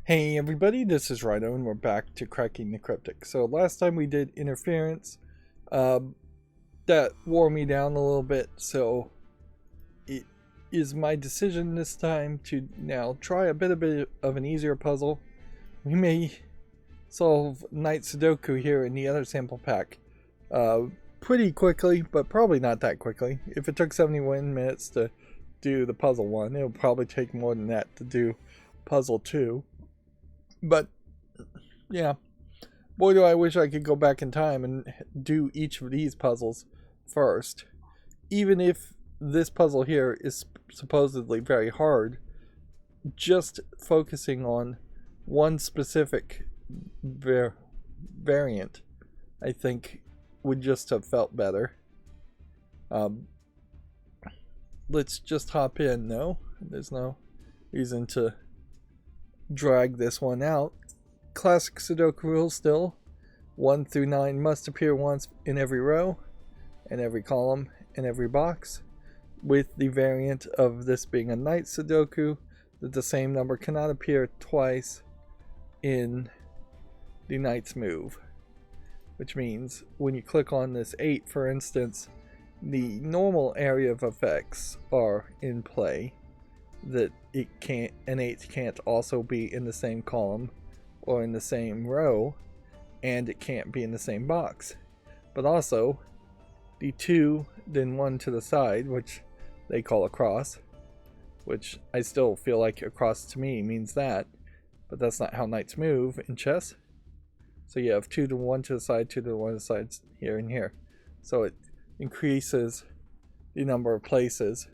Hey everybody, this is Rydo and we're back to Cracking the Cryptic. So last time we did interference, that wore me down a little bit, so it is my decision this time to now try a bit of an easier puzzle. We may solve Night Sudoku here in the other sample pack pretty quickly, but probably not that quickly. If it took 71 minutes to do the puzzle 1, it'll probably take more than that to do puzzle 2. But, yeah, boy do I wish I could go back in time and do each of these puzzles first. Even if this puzzle here is supposedly very hard, just focusing on one specific variant, I think, would just have felt better. Let's just hop in. No, there's no reason to drag this one out. Classic Sudoku rule still. 1 through 9 must appear once in every row, and every column, and every box, with the variant of this being a Night Sudoku, that the same number cannot appear twice in the Knight's move. Which means, when you click on this 8, for instance, the normal area of effects are in play, that an 8 can't also be in the same column or in the same row, and it can't be in the same box. But also, the 2, then 1 to the side, which they call a cross, which I still feel like a cross to me means that, but that's not how knights move in chess. So you have 2 to 1 to the side, 2 to 1 to the sides, here and here. So it increases the number of places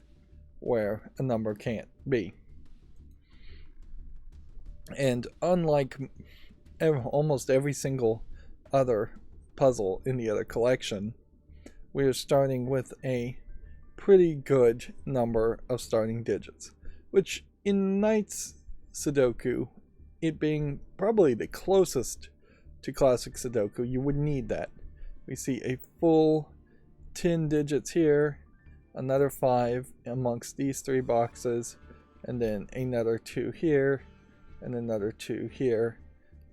where a number can't be. And unlike almost every single other puzzle in the other collection, we are starting with a pretty good number of starting digits, which in Knight's Sudoku, it being probably the closest to classic Sudoku, you would need that. We see a full 10 digits here, another 5 amongst these 3 boxes, and then another 2 here, and another 2 here,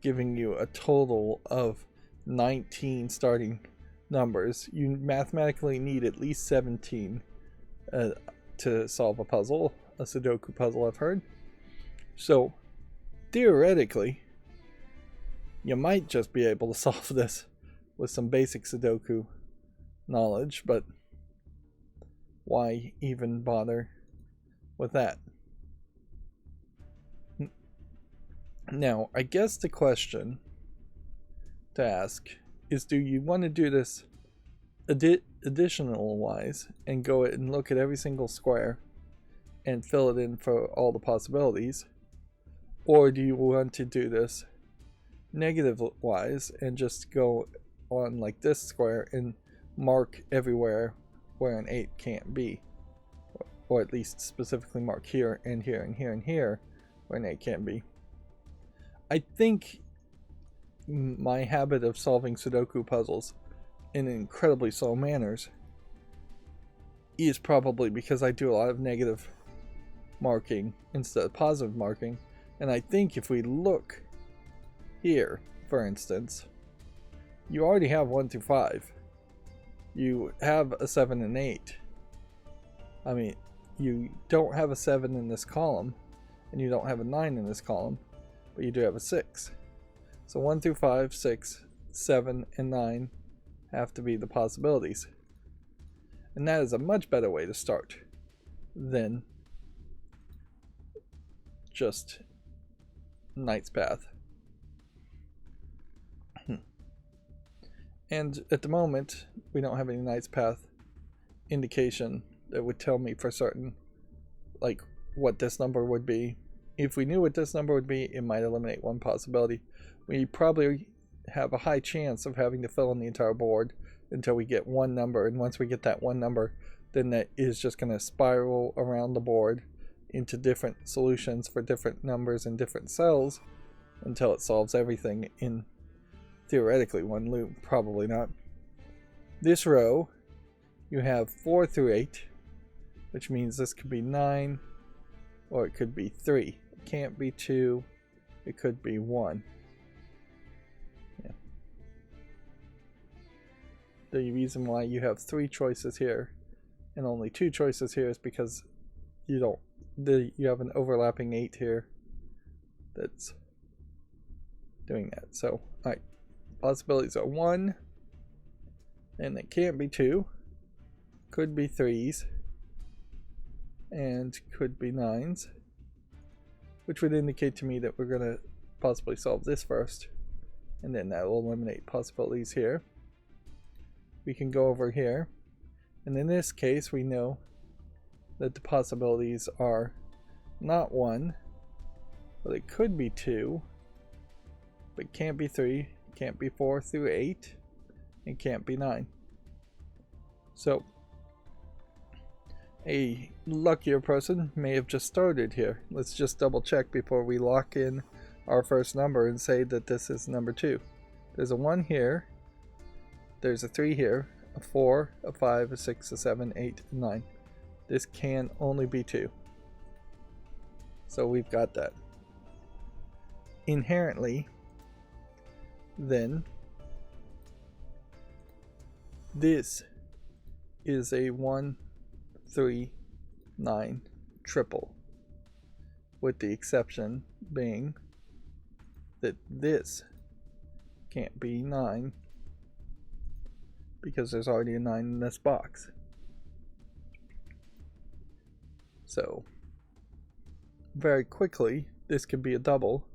giving you a total of 19 starting numbers. You mathematically need at least 17 to solve a puzzle, a Sudoku puzzle, I've heard. So, theoretically, you might just be able to solve this with some basic Sudoku knowledge, but why even bother with that? Now, I guess the question to ask is, do you want to do this additional wise and go and look at every single square and fill it in for all the possibilities, or do you want to do this negative wise and just go on like this square and mark everywhere where an 8 can't be, or at least specifically mark here and here and here and here where an 8 can't be? I think my habit of solving Sudoku puzzles in incredibly slow manners is probably because I do a lot of negative marking instead of positive marking. And I think if we look here, for instance, you already have 1 through 5. You have a 7 and 8. I mean, you don't have a 7 in this column, and you don't have a 9 in this column, but you do have a 6. So 1 through 5, 6, 7, and 9 have to be the possibilities. And that is a much better way to start than just Knight's Path. And at the moment, we don't have any Knight's Path indication that would tell me for certain, like, what this number would be. If we knew what this number would be, it might eliminate one possibility. We probably have a high chance of having to fill in the entire board until we get one number, and once we get that one number, then that is just going to spiral around the board into different solutions for different numbers and different cells until it solves everything in theoretically one loop. Probably not. This row, you have 4 through 8, which means this could be 9 or it could be 3. It can't be 2 it could be 1. Yeah. The reason why you have 3 choices here and only 2 choices here is because you have an overlapping 8 here that's doing that. So, alright, possibilities are 1, and it can't be 2, could be 3s, and could be 9s, which would indicate to me that we're going to possibly solve this first, and then that will eliminate possibilities here. We can go over here, and in this case we know that the possibilities are not 1, but it could be 2, but can't be 3, can't be 4 through 8, and can't be 9. So a luckier person may have just started here. Let's just double check before we lock in our first number and say that this is number 2. There's a 1 here, there's a 3 here, a 4, a 5, a 6, a 7, 8, and 9. This can only be 2. So we've got that. Inherently, then, this is a 1, 3, 9 triple, with the exception being that this can't be 9 because there's already a 9 in this box. So very quickly this could be a double,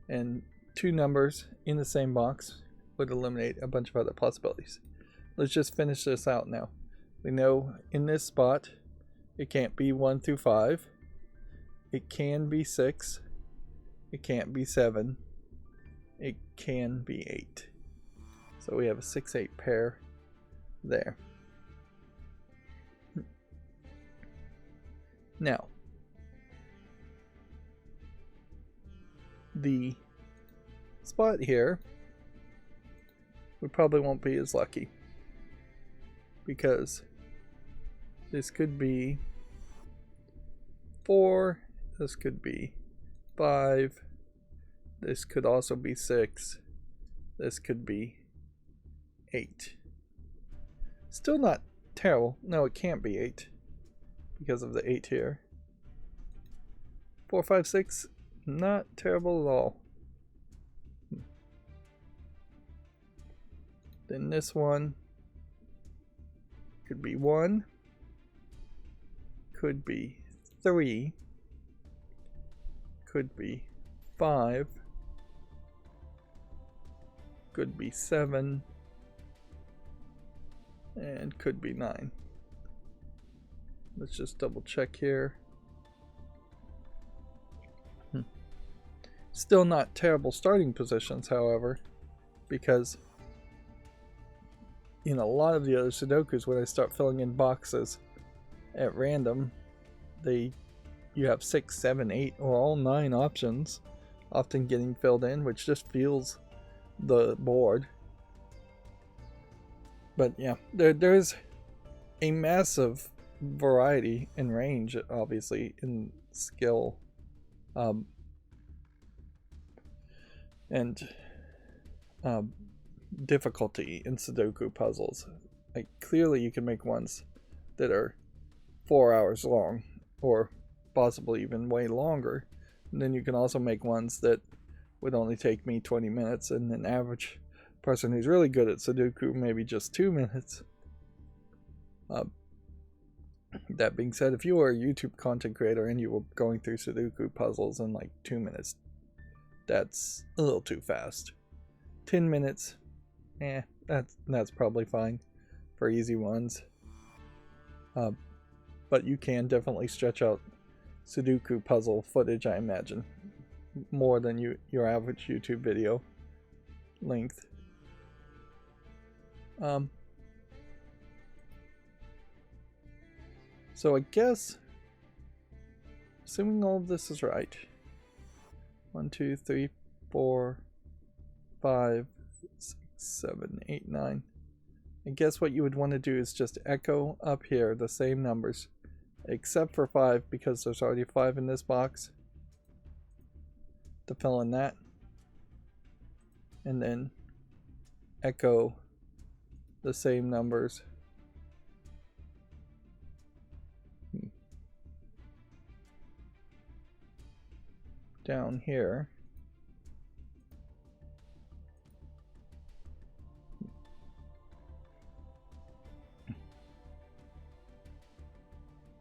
and 2 numbers in the same box would eliminate a bunch of other possibilities. Let's just finish this out now. We know in this spot it can't be 1 through 5, it can be 6, it can't be 7, it can be 8. So we have a 6-8 pair there. Now, the spot here, we probably won't be as lucky, because this could be 4, this could be 5, this could also be 6, this could be 8. Still not terrible. No, it can't be 8 because of the 8 here. 4, 5, 6, not terrible at all. Then this one could be 1, could be 3, could be 5, could be 7, and could be 9. Let's just double check here. Still not terrible starting positions, however, because in a lot of the other Sudokus, when I start filling in boxes at random, you have 6, 7, 8, or all 9 options often getting filled in, which just feels the board. But yeah, there's a massive variety and range, obviously, in skill and difficulty in Sudoku puzzles. Like, clearly you can make ones that are 4 hours long, or possibly even way longer. And then you can also make ones that would only take me 20 minutes, and an average person who's really good at Sudoku maybe just 2 minutes. That being said, if you were a YouTube content creator and you were going through Sudoku puzzles in like 2 minutes, that's a little too fast. 10 minutes, that's probably fine for easy ones. But you can definitely stretch out Sudoku puzzle footage, I imagine, more than your average YouTube video length. So I guess, assuming all of this is right, 1, 2, 3, 4, 5, 6, 7, 8, 9. I guess what you would want to do is just echo up here the same numbers, except for 5, because there's already 5 in this box. to fill in that, and then echo the same numbers. Down here.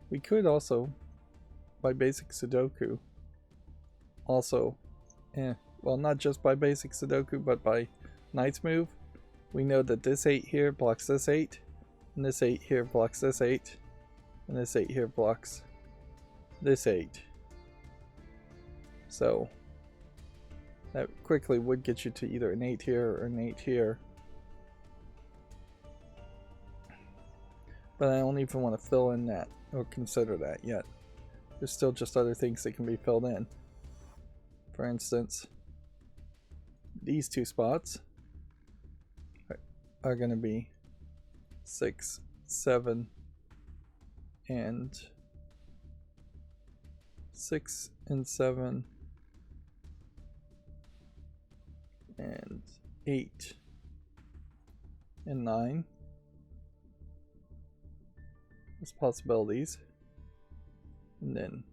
We could also, by basic Sudoku, also, well, not just by basic Sudoku, but by Knight's move, we know that this 8 here blocks this 8, and this 8 here blocks this 8, and this 8 here blocks this 8. So that quickly would get you to either an 8 here or an 8 here. But I don't even want to fill in that or consider that yet. There's still just other things that can be filled in. For instance, these two spots are going to be 6, 7, and 6 and 7 and 8 and 9 as possibilities, and then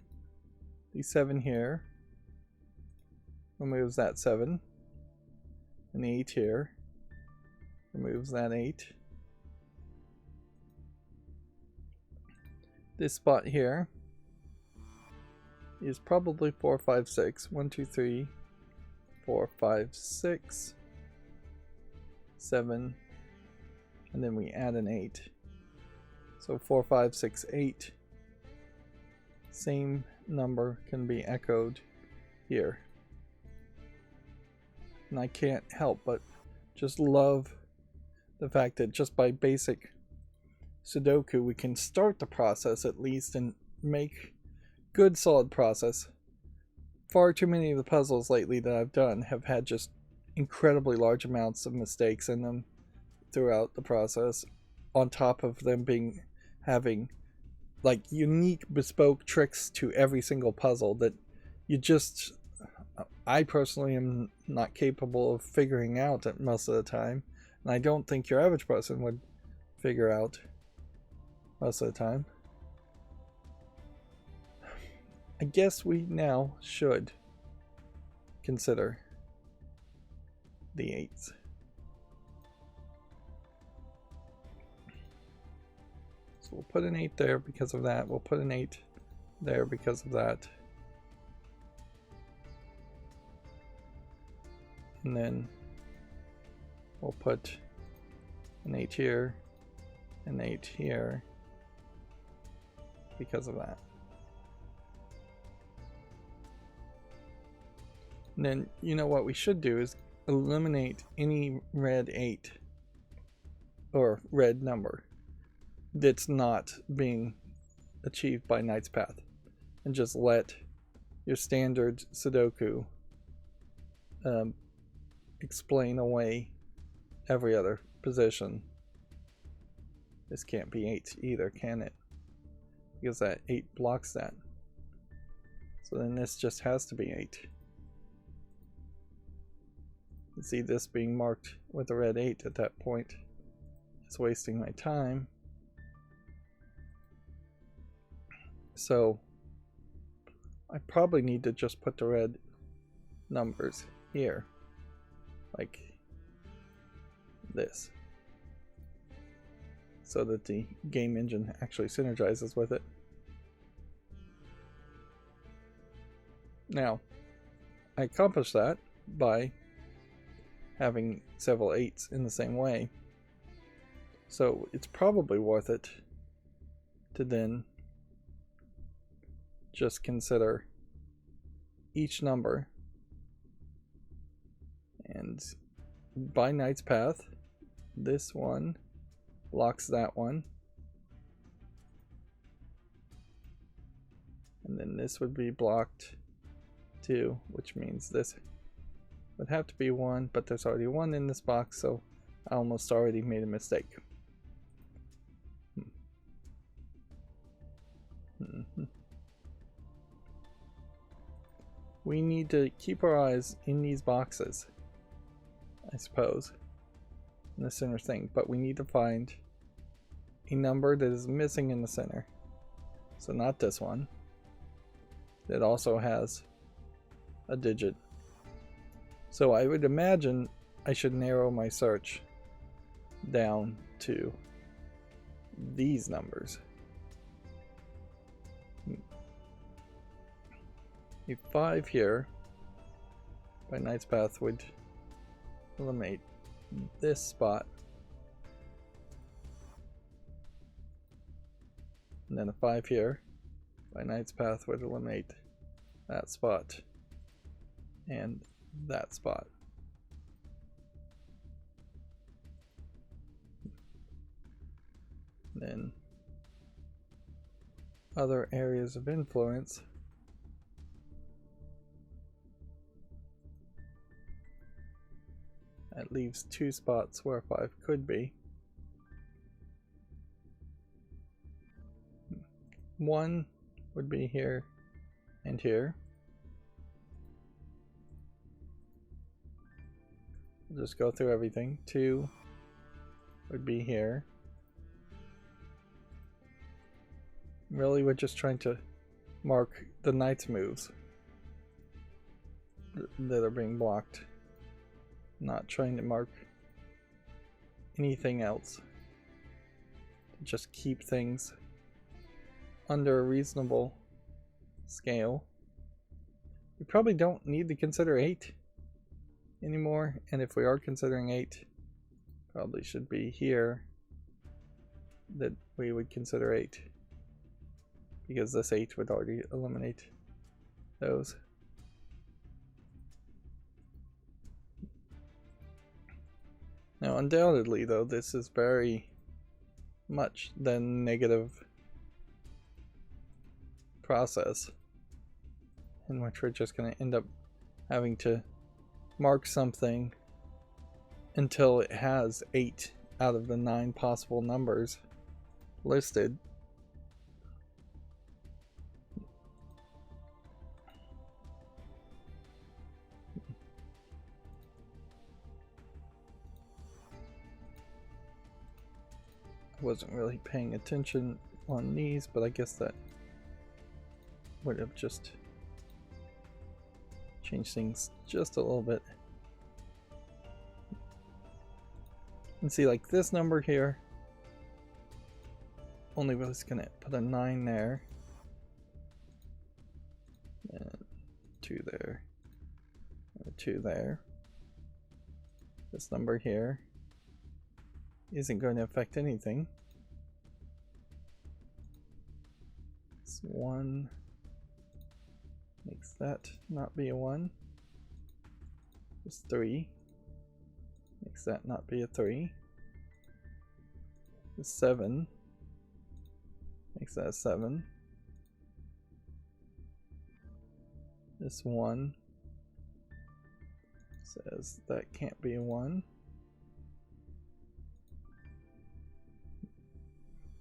the 7 here removes that 7, and the 8 here removes that 8. This spot here is probably 4, 5, 6. 1, 2, 3, 4, 5, 6, 7, and then we add an 8. So 4, 5, 6, 8. Same number can be echoed here. And I can't help but just love the fact that just by basic Sudoku we can start the process at least and make good solid process. Far too many of the puzzles lately that I've done have had just incredibly large amounts of mistakes in them throughout the process, on top of them having like unique bespoke tricks to every single puzzle that I personally am not capable of figuring out at most of the time, and I don't think your average person would figure out most of the time. I guess we now should consider the 8s. So we'll put an 8 there because of that. We'll put an 8 there because of that. And then we'll put an 8 here, an 8 here because of that. And then, you know what we should do is eliminate any red 8 or red number that's not being achieved by Knight's Path, and just let your standard Sudoku explain away every other position. This can't be 8 either, can it? Because that 8 blocks that. So then this just has to be 8. You see, this being marked with a red 8 at that point is wasting my time. So I probably need to just put the red numbers here, like this, so that the game engine actually synergizes with it. Now, I accomplished that by having several 8s in the same way, so it's probably worth it to then just consider each number, and by Knight's Path, this one blocks that one, and then this would be blocked too, which means this would have to be 1, but there's already 1 in this box, so I almost already made a mistake. we need to keep our eyes in these boxes, I suppose, in the center thing, but we need to find a number that is missing in the center. So not this one. That also has a digit. So I would imagine I should narrow my search down to these numbers. A 5 here by Knight's Path would eliminate this spot. And then a 5 here by Knight's Path would eliminate that spot and that spot. Then other areas of influence. That leaves 2 spots where 5 could be. 1 would be here and here. We'll just go through everything. 2 would be here. Really, we're just trying to mark the knight's moves that are being blocked. Not trying to mark anything else. Just keep things under a reasonable scale. We probably don't need to consider 8 anymore, and if we are considering 8, probably should be here that we would consider 8, because this 8 would already eliminate those. Now undoubtedly though, this is very much the negative process in which we're just going to end up having to mark something until it has 8 out of the 9 possible numbers listed. I wasn't really paying attention on these, but I guess that would have just changed things just a little bit. And see, like this number here, only was gonna put a 9 there, and 2 there, and a 2 there. This number here isn't going to affect anything. This 1 makes that not be a 1. This 3 makes that not be a 3. This 7 makes that a 7. This 1 says that can't be a 1.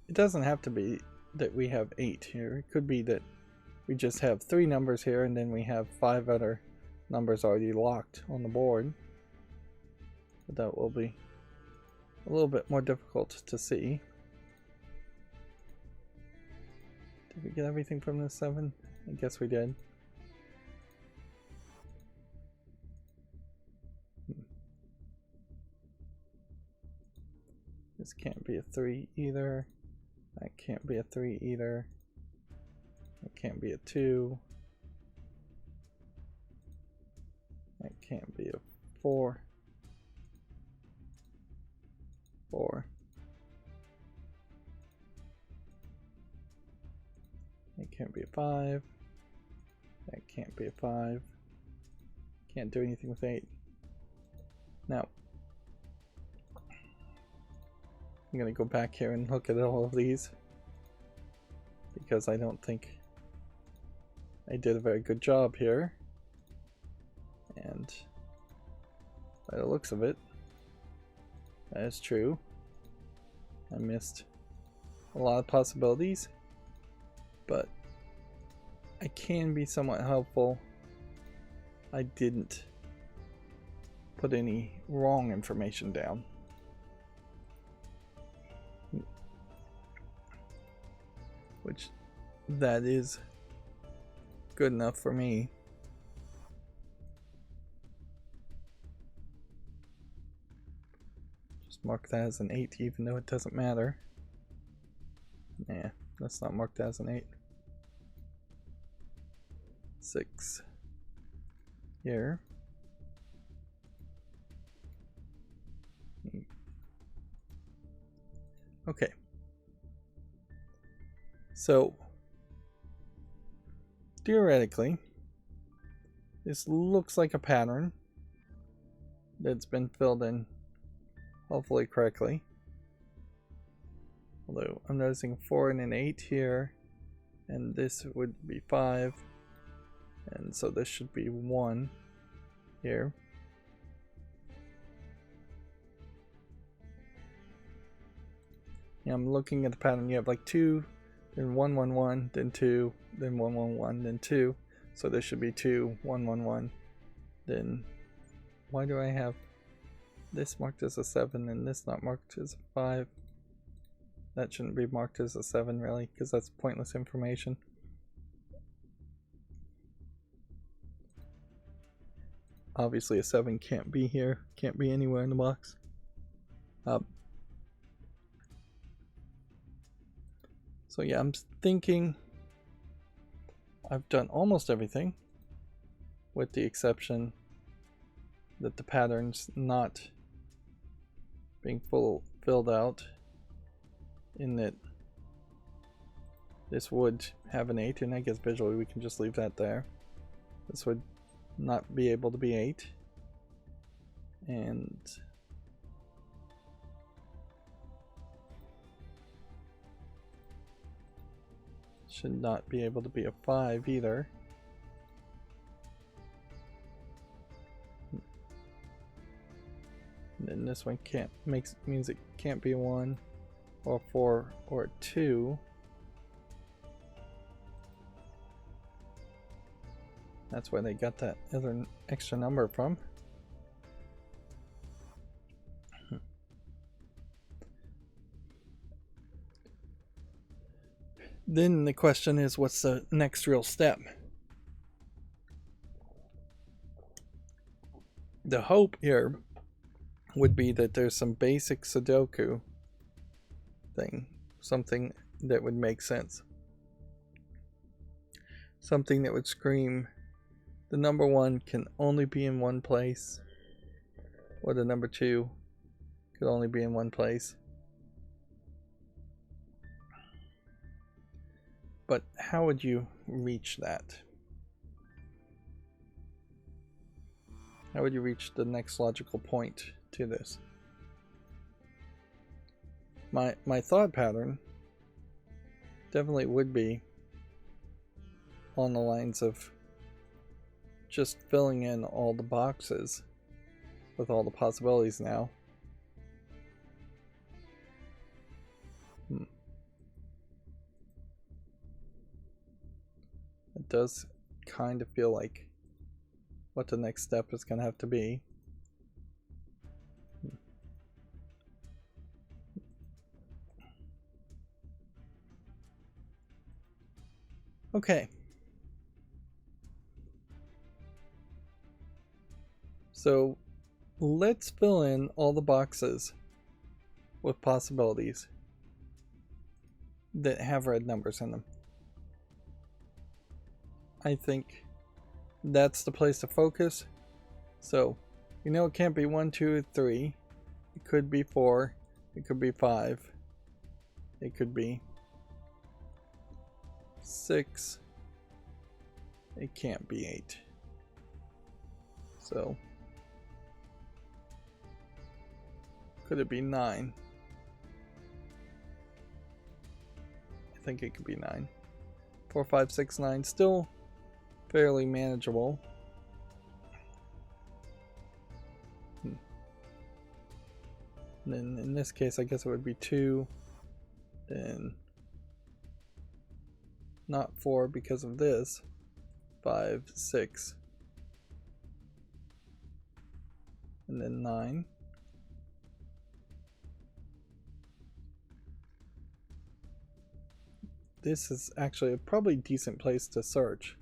It doesn't have to be that we have 8 here. It could be that we just have 3 numbers here and then we have 5 other numbers already locked on the board. But that will be a little bit more difficult to see. Did we get everything from this 7? I guess we did. This can't be a 3 either. That can't be a 3 either. That can't be a 2. That can't be a 4. 4. That can't be a 5. That can't be a 5. Can't do anything with 8. Now, I'm going to go back here and look at all of these, because I don't think I did a very good job here. And by the looks of it, that is true. I missed a lot of possibilities, but I can be somewhat helpful I didn't put any wrong information down. Which, that is good enough for me. Just mark that as an 8 even though it doesn't matter. Nah, that's not marked as an 8. 6 here. Okay. So, theoretically, this looks like a pattern that's been filled in hopefully correctly. Although I'm noticing 4 and an 8 here, and this would be 5, and so this should be 1 here. Yeah, I'm looking at the pattern. You have like 2, then 1 1 1, then 2, then 1 1 1, then 2. So this should be 2 1 1 1. Then why do I have this marked as a 7 and this not marked as a 5? That shouldn't be marked as a 7 really, because that's pointless information. Obviously a 7 can't be here, can't be anywhere in the box. So yeah, I'm thinking I've done almost everything, with the exception that the pattern's not being filled out, in that this would have an 8, and I guess visually we can just leave that there. This would not be able to be 8, and should not be able to be a 5 either. And then this one means it can't be a 1 or a 4 or a 2. That's where they got that other extra number from. Then the question is, what's the next real step? The hope here would be that there's some basic Sudoku thing, something that would make sense. Something that would scream, the number 1 can only be in one place, or the number 2 could only be in one place. But how would you reach that? How would you reach the next logical point to this? My thought pattern definitely would be on the lines of just filling in all the boxes with all the possibilities now. It does kind of feel like what the next step is going to have to be. Okay. So let's fill in all the boxes with possibilities that have red numbers in them. I think that's the place to focus. So, you know, it can't be 1, 2, 3. It could be 4. It could be 5. It could be 6. It can't be 8. So, could it be 9? I think it could be 9. 4, 5, 6, 9. Still fairly manageable. And then in this case, I guess it would be 2. Then not 4 because of this. 5, 6. and then 9. This is actually a probably decent place to search.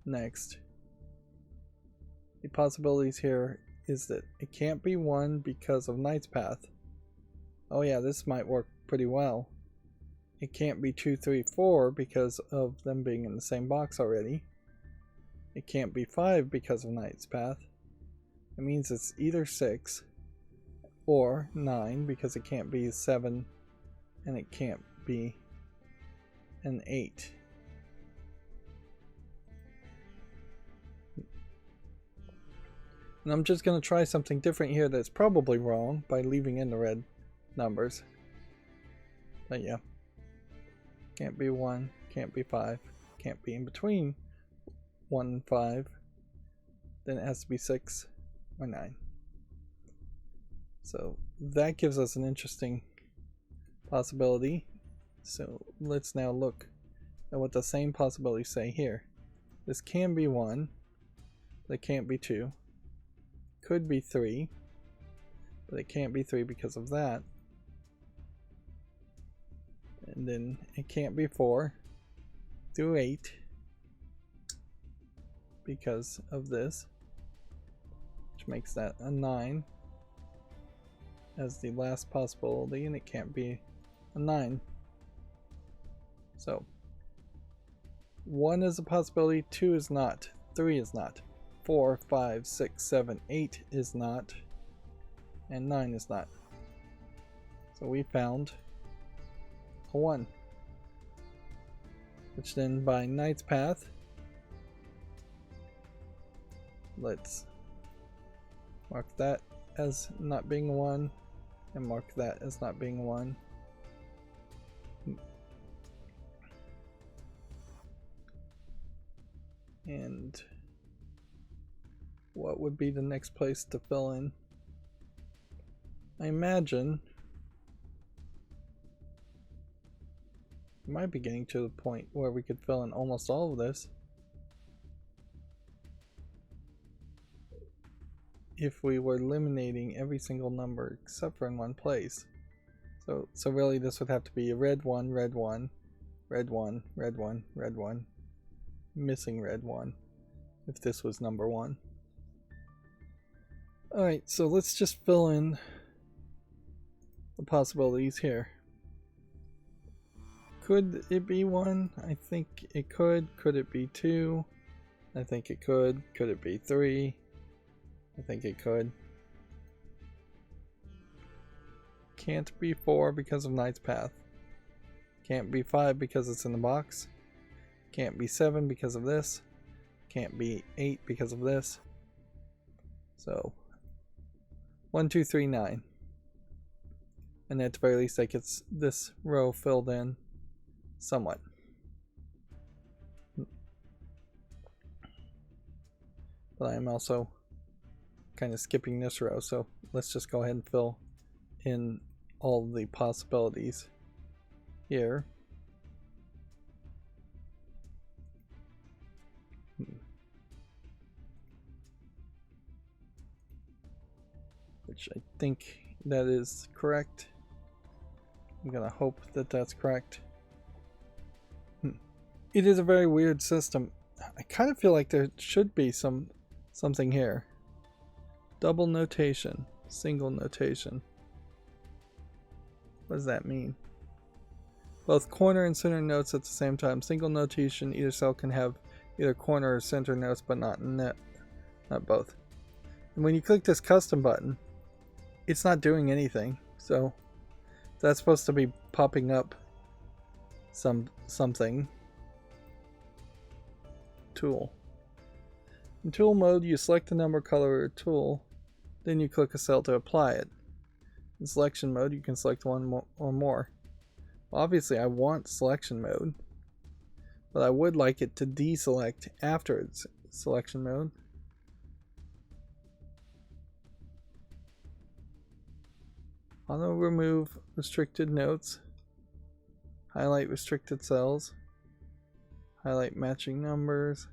Next, the possibilities here is that it can't be 1 because of Knight's Path. Oh yeah, this might work pretty well. It can't be 2, 3, 4 because of them being in the same box already. It can't be 5 because of Knight's Path. It means it's either 6 or 9 because it can't be 7 and it can't be an 8. And I'm just going to try something different here that's probably wrong by leaving in the red numbers. But yeah. Can't be 1, can't be 5, can't be in between 1 and 5. Then it has to be 6 or 9. So that gives us an interesting possibility. So let's now look at what the same possibilities say here. This can be 1, but it can't be 2. Could be 3, but it can't be 3 because of that. And then it can't be 4 through 8 because of this, which makes that a 9 as the last possibility, and it can't be a 9. So 1 is a possibility, 2 is not, 3 is not, 4, 5, 6, 7, 8 is not, and 9 is not. So we found a 1, which then by Knight's Path, let's mark that as not being a 1 and mark that as not being a 1. And what would be the next place to fill in? I imagine we might be getting to the point where we could fill in almost all of this if we were eliminating every single number except for in one place. So really this would have to be a red 1, red 1, red 1, red 1, red 1, missing red 1 if this was number 1. Alright, so let's just fill in the possibilities here. Could it be 1? I think it could. Could it be 2? I think it could. Could it be 3? I think it could. Can't be 4 because of Knight's Path. Can't be 5 because it's in the box. Can't be 7 because of this. Can't be 8 because of this. So 1, 2, 3, 9. And at the very least that gets this row filled in somewhat. But I am also kind of skipping this row, so let's just go ahead and fill in all the possibilities here. Which I think that is correct. I'm gonna hope that that's correct. It is a very weird system. I kind of feel like there should be something here. Double notation, single notation. What does that mean? Both corner and center notes at the same time. Single notation, either cell can have either corner or center notes, but not both. And when you click this custom button, it's not doing anything. So that's supposed to be popping up something. Tool. In tool mode, you select the number, color, or tool, then you click a cell to apply it. In selection mode, you can select one or more. Obviously, I want selection mode, but I would like it to deselect after its selection mode. Auto remove restricted notes, highlight restricted cells, highlight matching numbers.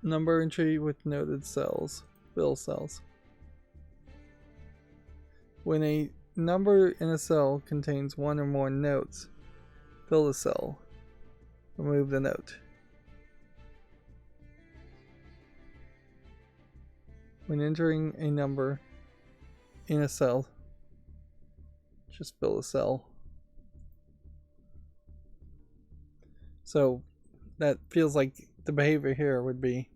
Number entry with noted cells. Fill cells. When a number in a cell contains one or more notes, fill the cell. Remove the note. When entering a number in a cell, just fill the cell. So that feels like the behavior here would be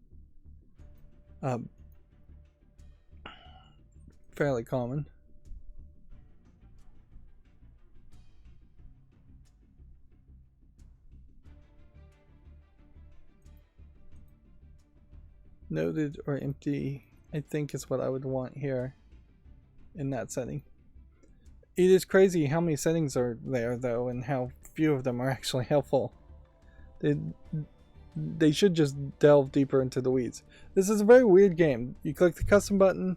fairly common. Noted or empty, I think, is what I would want here in that setting. It is crazy how many settings are there, though, and how few of them are actually helpful. They should just delve deeper into the weeds. This is a very weird game. You click the custom button,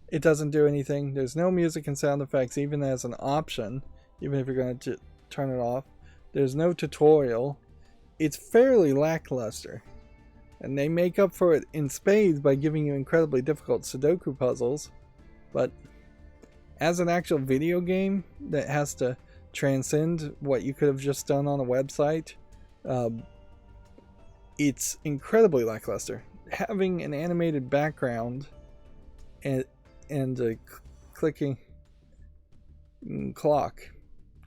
it doesn't do anything. There's no music and sound effects, even as an option, even if you're going to turn it off. There's no tutorial. It's fairly lackluster. And they make up for it in spades by giving you incredibly difficult Sudoku puzzles. But as an actual video game that has to transcend what you could have just done on a website, it's incredibly lackluster. Having an animated background and a clicking clock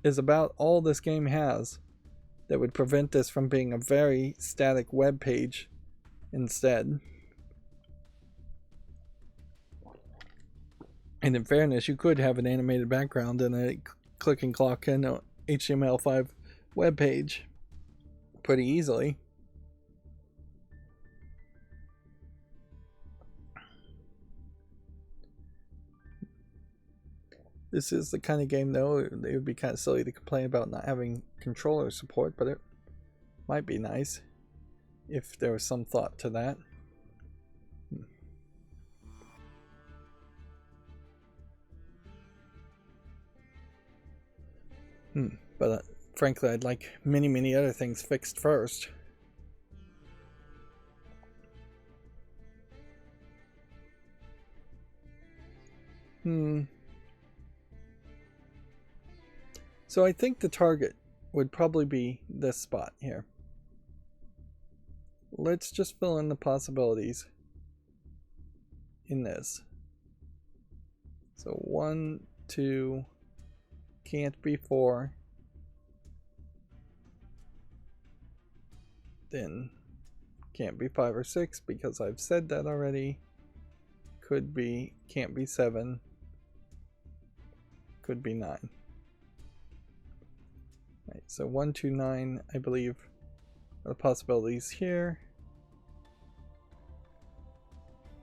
is about all this game has that would prevent this from being a very static web page instead. And in fairness, you could have an animated background and a clicking clock and a HTML5 web page pretty easily. This is the kind of game, though, it would be kind of silly to complain about not having controller support, but it might be nice if there was some thought to that. But frankly, I'd like many other things fixed first. So I think the target would probably be this spot here. Let's just fill in the possibilities in this. So 1, 2, can't be 4. Then can't be 5 or 6 because I've said that already. Could be, can't be 7. Could be 9. Right, so 1, 2, 9, I believe, are the possibilities here.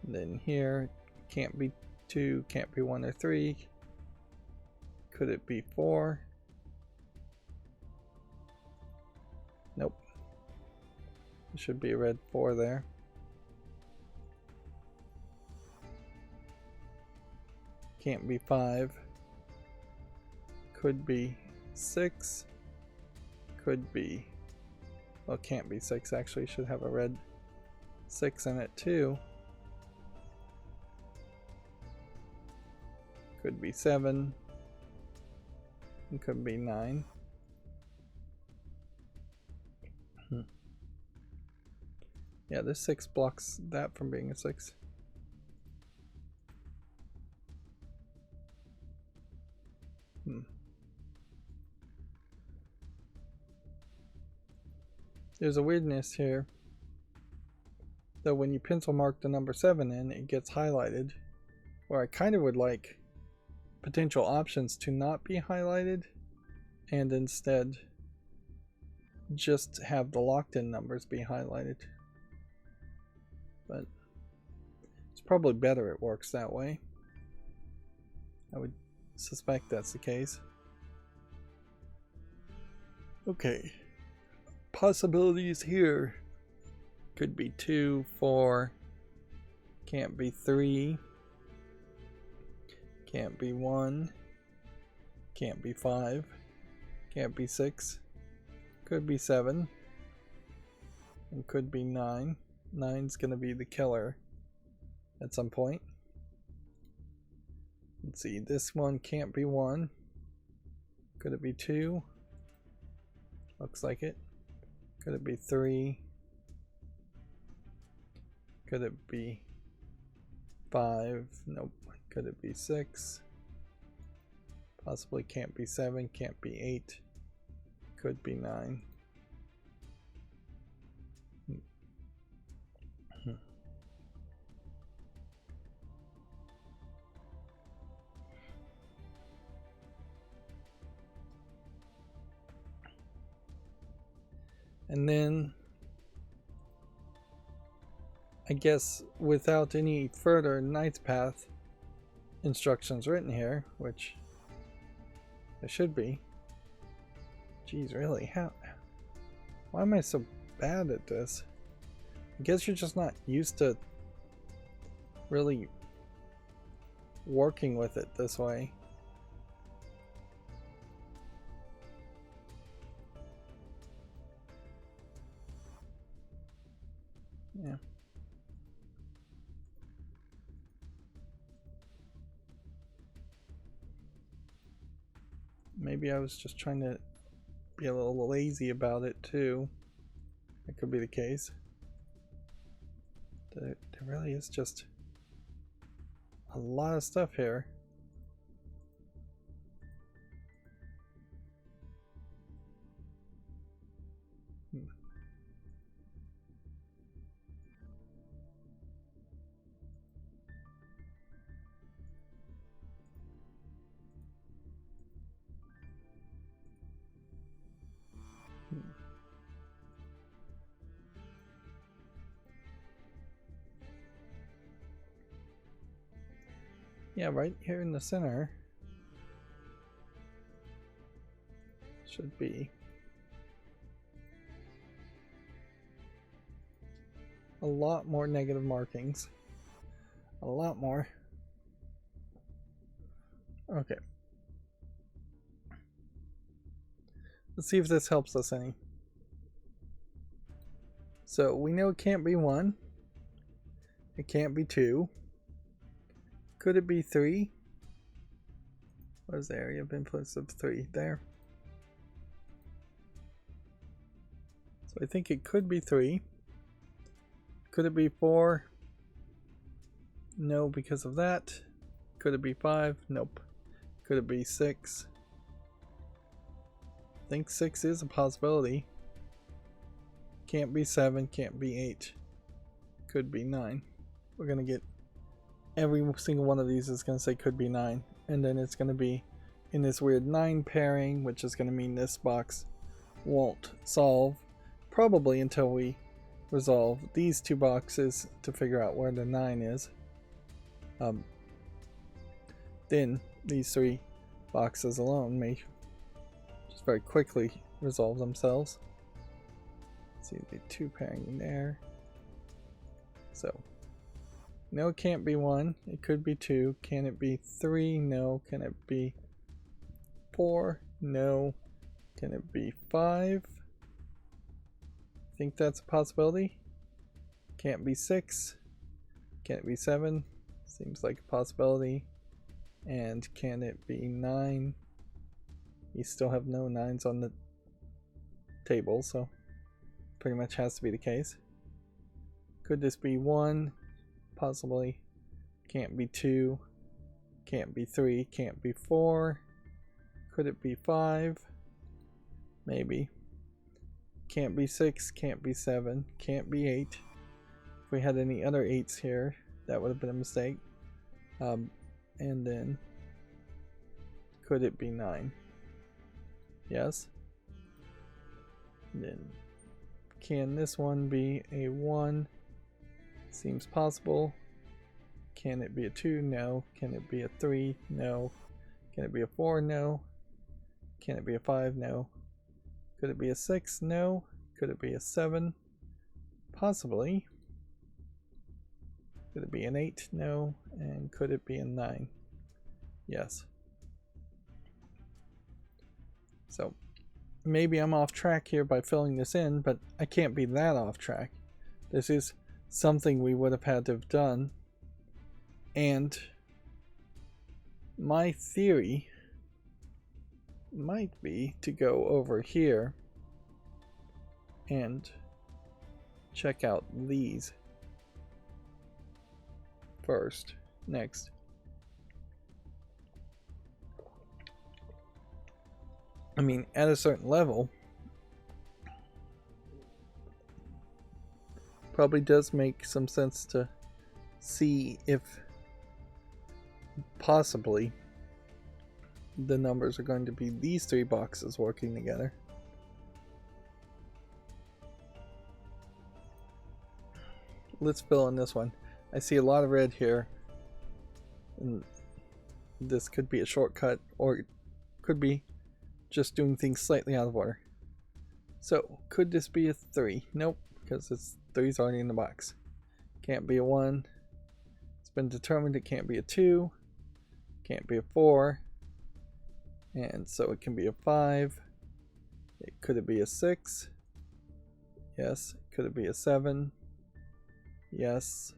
And then here, can't be 2, can't be 1 or 3. Could it be 4? Nope. There should be a red 4 there. Can't be 5. Could be 6. Could be, well, can't be 6 actually, should have a red 6 in it too. Could be 7. It could be 9. Yeah, this 6 blocks that from being a 6. There's a weirdness here, though. When you pencil mark the number 7 in, it gets highlighted, where I kind of would like potential options to not be highlighted and instead just have the locked in numbers be highlighted. But it's probably better it works that way. I would suspect that's the case. Okay. Possibilities here. Could be 2, 4. Can't be 3. Can't be 1. Can't be 5. Can't be 6. Could be 7. And could be 9. 9's gonna be the killer at some point. Let's see, this one can't be 1. Could it be 2? Looks like it. Could it be 3? Could it be 5? Nope. Could it be 6? Possibly can't be 7, can't be 8. Could be 9. And then, I guess without any further Knight's Path instructions written here, which there should be. Geez, really? How? Why am I so bad at this? I guess you're just not used to really working with it this way. Yeah. Maybe I was just trying to be a little lazy about it too. That could be the case. There really is just a lot of stuff here. Yeah, right here in the center should be a lot more negative markings. A lot more. Okay. Let's see if this helps us any. So we know it can't be 1. It can't be 2. Could it be 3? What is the area of influence of 3? There. So I think it could be 3. Could it be 4? No, because of that. Could it be 5? Nope. Could it be 6? I think 6 is a possibility. Can't be 7, can't be 8. Could be 9. We're gonna get every single one of these is going to say could be 9, and then it's going to be in this weird 9 pairing, which is going to mean this box won't solve probably until we resolve these 2 boxes to figure out where the 9 is. Then these 3 boxes alone may just very quickly resolve themselves. Let's see the 2 pairing there. So no, it can't be 1. It could be 2. Can it be 3? No. Can it be 4? No. Can it be 5? I think that's a possibility. Can't be 6. Can it be 7? Seems like a possibility. And can it be 9? You still have no 9s on the table, so pretty much has to be the case. Could this be 1? Possibly. Can't be 2. Can't be 3. Can't be 4. Could it be 5? Maybe. Can't be 6. Can't be 7. Can't be 8. If we had any other 8s here, that would have been a mistake. And then could it be 9? Yes. And then can this one be a 1? Seems possible. Can it be a 2? No. Can it be a 3? No. Can it be a 4? No. Can it be a 5? No. Could it be a 6? No. Could it be a 7? Possibly. Could it be an 8? No. And could it be a 9? Yes. So maybe I'm off track here by filling this in, but I can't be that off track. This is something we would have had to have done. And my theory might be to go over here and check out these first, next. I mean, at a certain level, probably does make some sense to see if possibly the numbers are going to be these three boxes working together. Let's fill in this one. I see a lot of red here, and this could be a shortcut, or it could be just doing things slightly out of order. So, could this be a 3? Nope, because it's 3's already in the box. Can't be a 1. It's been determined it can't be a 2. Can't be a 4. And so it can be a 5. Could it be a 6? Yes. Could it be a 7? Yes.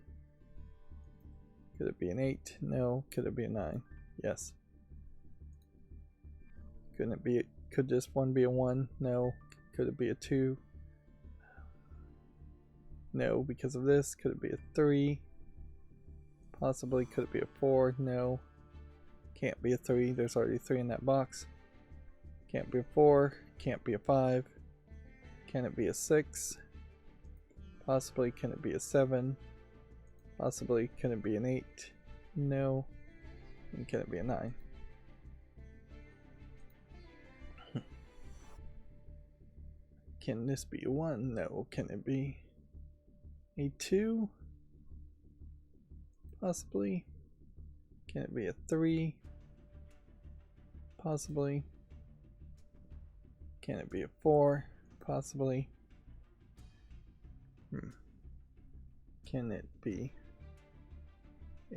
Could it be an 8? No. Could it be a 9? Yes. Couldn't it be? Could this one be a 1? No. Could it be a 2? No, because of this. Could it be a 3? Possibly. Could it be a 4? No. Can't be a 3. There's already 3 in that box. Can't be a 4. Can't be a 5. Can it be a 6? Possibly. Can it be a 7? Possibly. Can it be an 8? No. And can it be a 9? Can this be a 1? No. Can it be a 2? Possibly. Can it be a 3? Possibly. Can it be a 4? Possibly. Can it be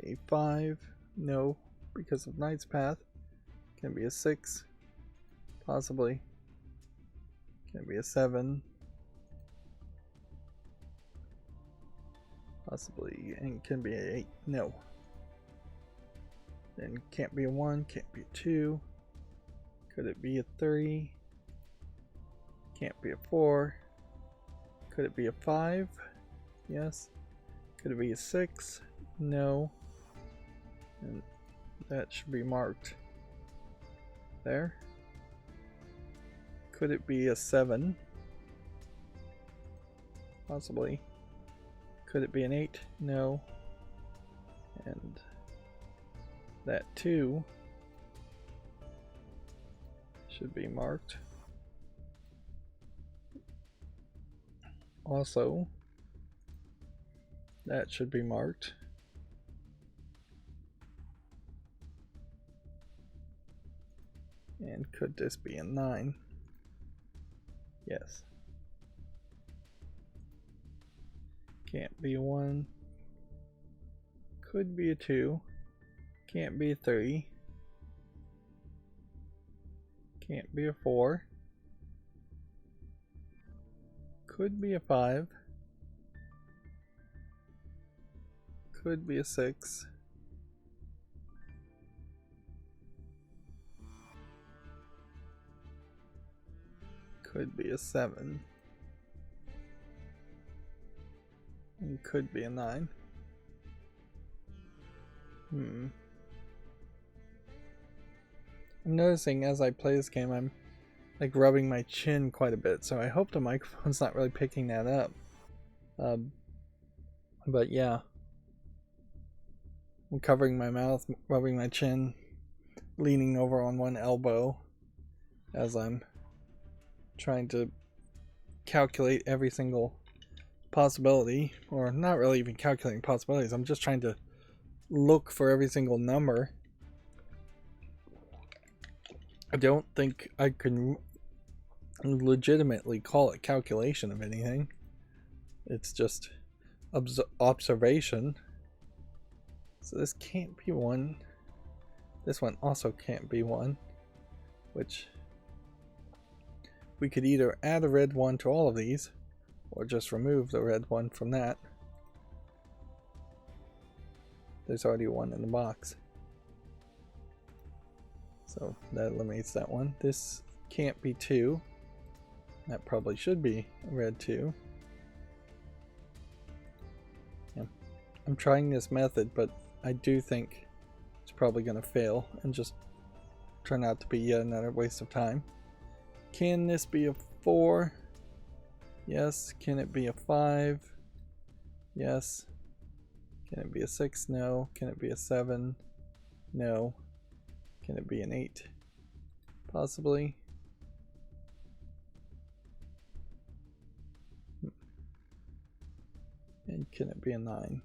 a 5? No, because of Knight's Path. Can it be a 6? Possibly. Can it be a 7? Possibly. And can it be a 8? No. Then can't be a 1, can't be a 2. Could it be a 3? Can't be a 4. Could it be a 5? Yes. Could it be a 6? No. And that should be marked there. Could it be a 7? Possibly. Could it be an 8? No. And that 2 should be marked. Also, that should be marked. And could this be a 9? Yes. Can't be a 1. Could be a 2. Can't be a 3. Can't be a 4. Could be a 5. Could be a 6. Could be a 7. And could be a 9. I'm noticing as I play this game, I'm like rubbing my chin quite a bit, so I hope the microphone's not really picking that up. But yeah, I'm covering my mouth, rubbing my chin, leaning over on one elbow as I'm trying to calculate every single possibility, or not really even calculating possibilities. I'm just trying to look for every single number. I don't think I can legitimately call it calculation of anything. It's just observation. So this can't be 1. This one also can't be 1, which we could either add a red 1 to all of these or just remove the red 1 from that. there's already one in the box. So that eliminates that one. This can't be 2. That probably should be a red 2. Yeah. I'm trying this method, but I do think it's probably going to fail and just turn out to be yet another waste of time. Can this be a 4? Yes. Can it be a 5? Yes. Can it be a 6? No. Can it be a 7? No. Can it be an 8? Possibly. And can it be a 9?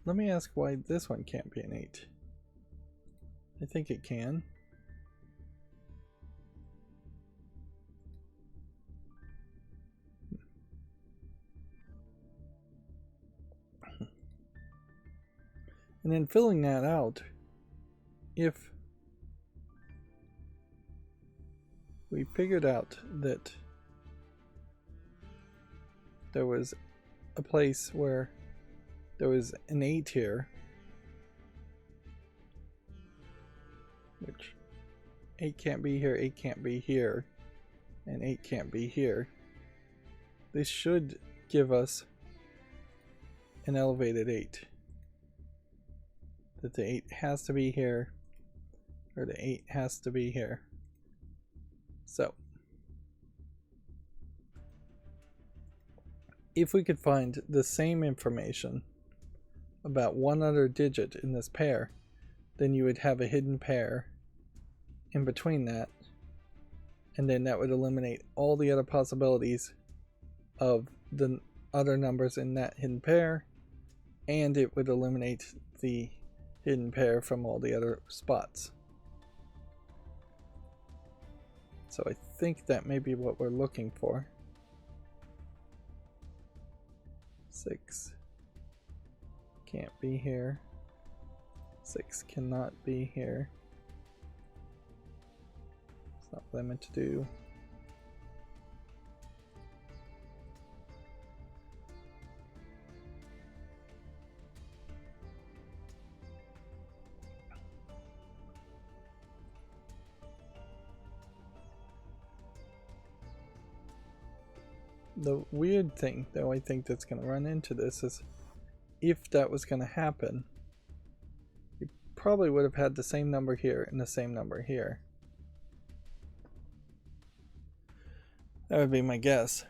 Let me ask why this one can't be an 8. I think it can. And then filling that out, if we figured out that there was a place where there was an 8 here, which 8 can't be here, 8 can't be here, and 8 can't be here, this should give us an elevated 8. That the 8 has to be here, or the 8 has to be here. So, if we could find the same information about one other digit in this pair, then you would have a hidden pair in between that, and then that would eliminate all the other possibilities of the other numbers in that hidden pair, and it would eliminate the hidden pair from all the other spots. So I think that may be what we're looking for. 6 can't be here. 6 cannot be here. It's not what I meant to do. The weird thing, though, I think that's going to run into this is if that was going to happen, you probably would have had the same number here and the same number here. That would be my guess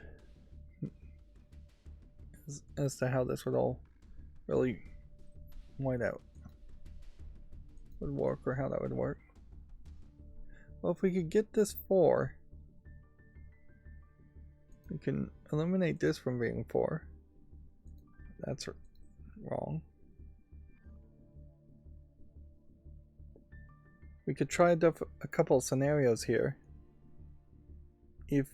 as to how this would all really white out would work, or how that would work. Well, if we could get this 4, we can eliminate this from being 4. That's wrong. We could try a couple of scenarios here. If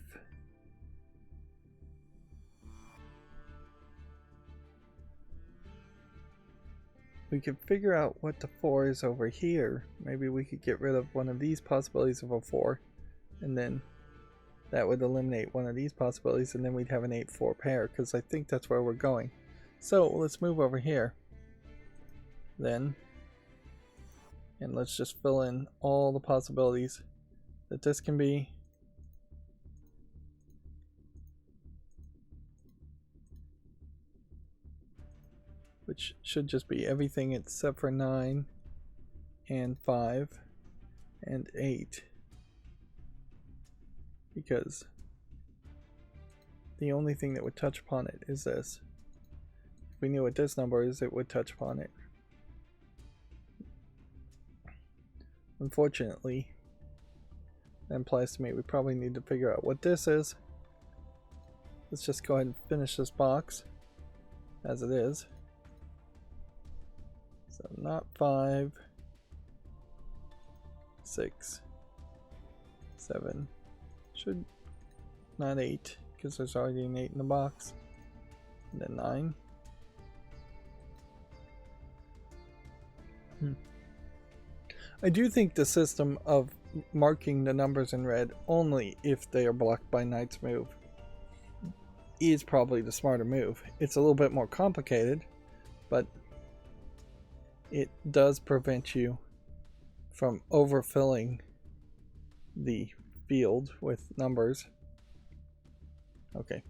we could figure out what the 4 is over here, maybe we could get rid of one of these possibilities of a 4, and then that would eliminate one of these possibilities, and then we'd have an 8-4 pair, because I think that's where we're going. So let's move over here then, and let's just fill in all the possibilities that this can be. Which should just be everything except for 9 and 5 and 8. Because the only thing that would touch upon it is this. If we knew what this number is, it would touch upon it. Unfortunately, that implies to me we probably need to figure out what this is. Let's just go ahead and finish this box as it is. So not 5, 6, 7, should not 8, because there's already an 8 in the box, and then 9. I do think the system of marking the numbers in red only if they are blocked by Knight's move is probably the smarter move. It's a little bit more complicated, but it does prevent you from overfilling the field with numbers. Okay,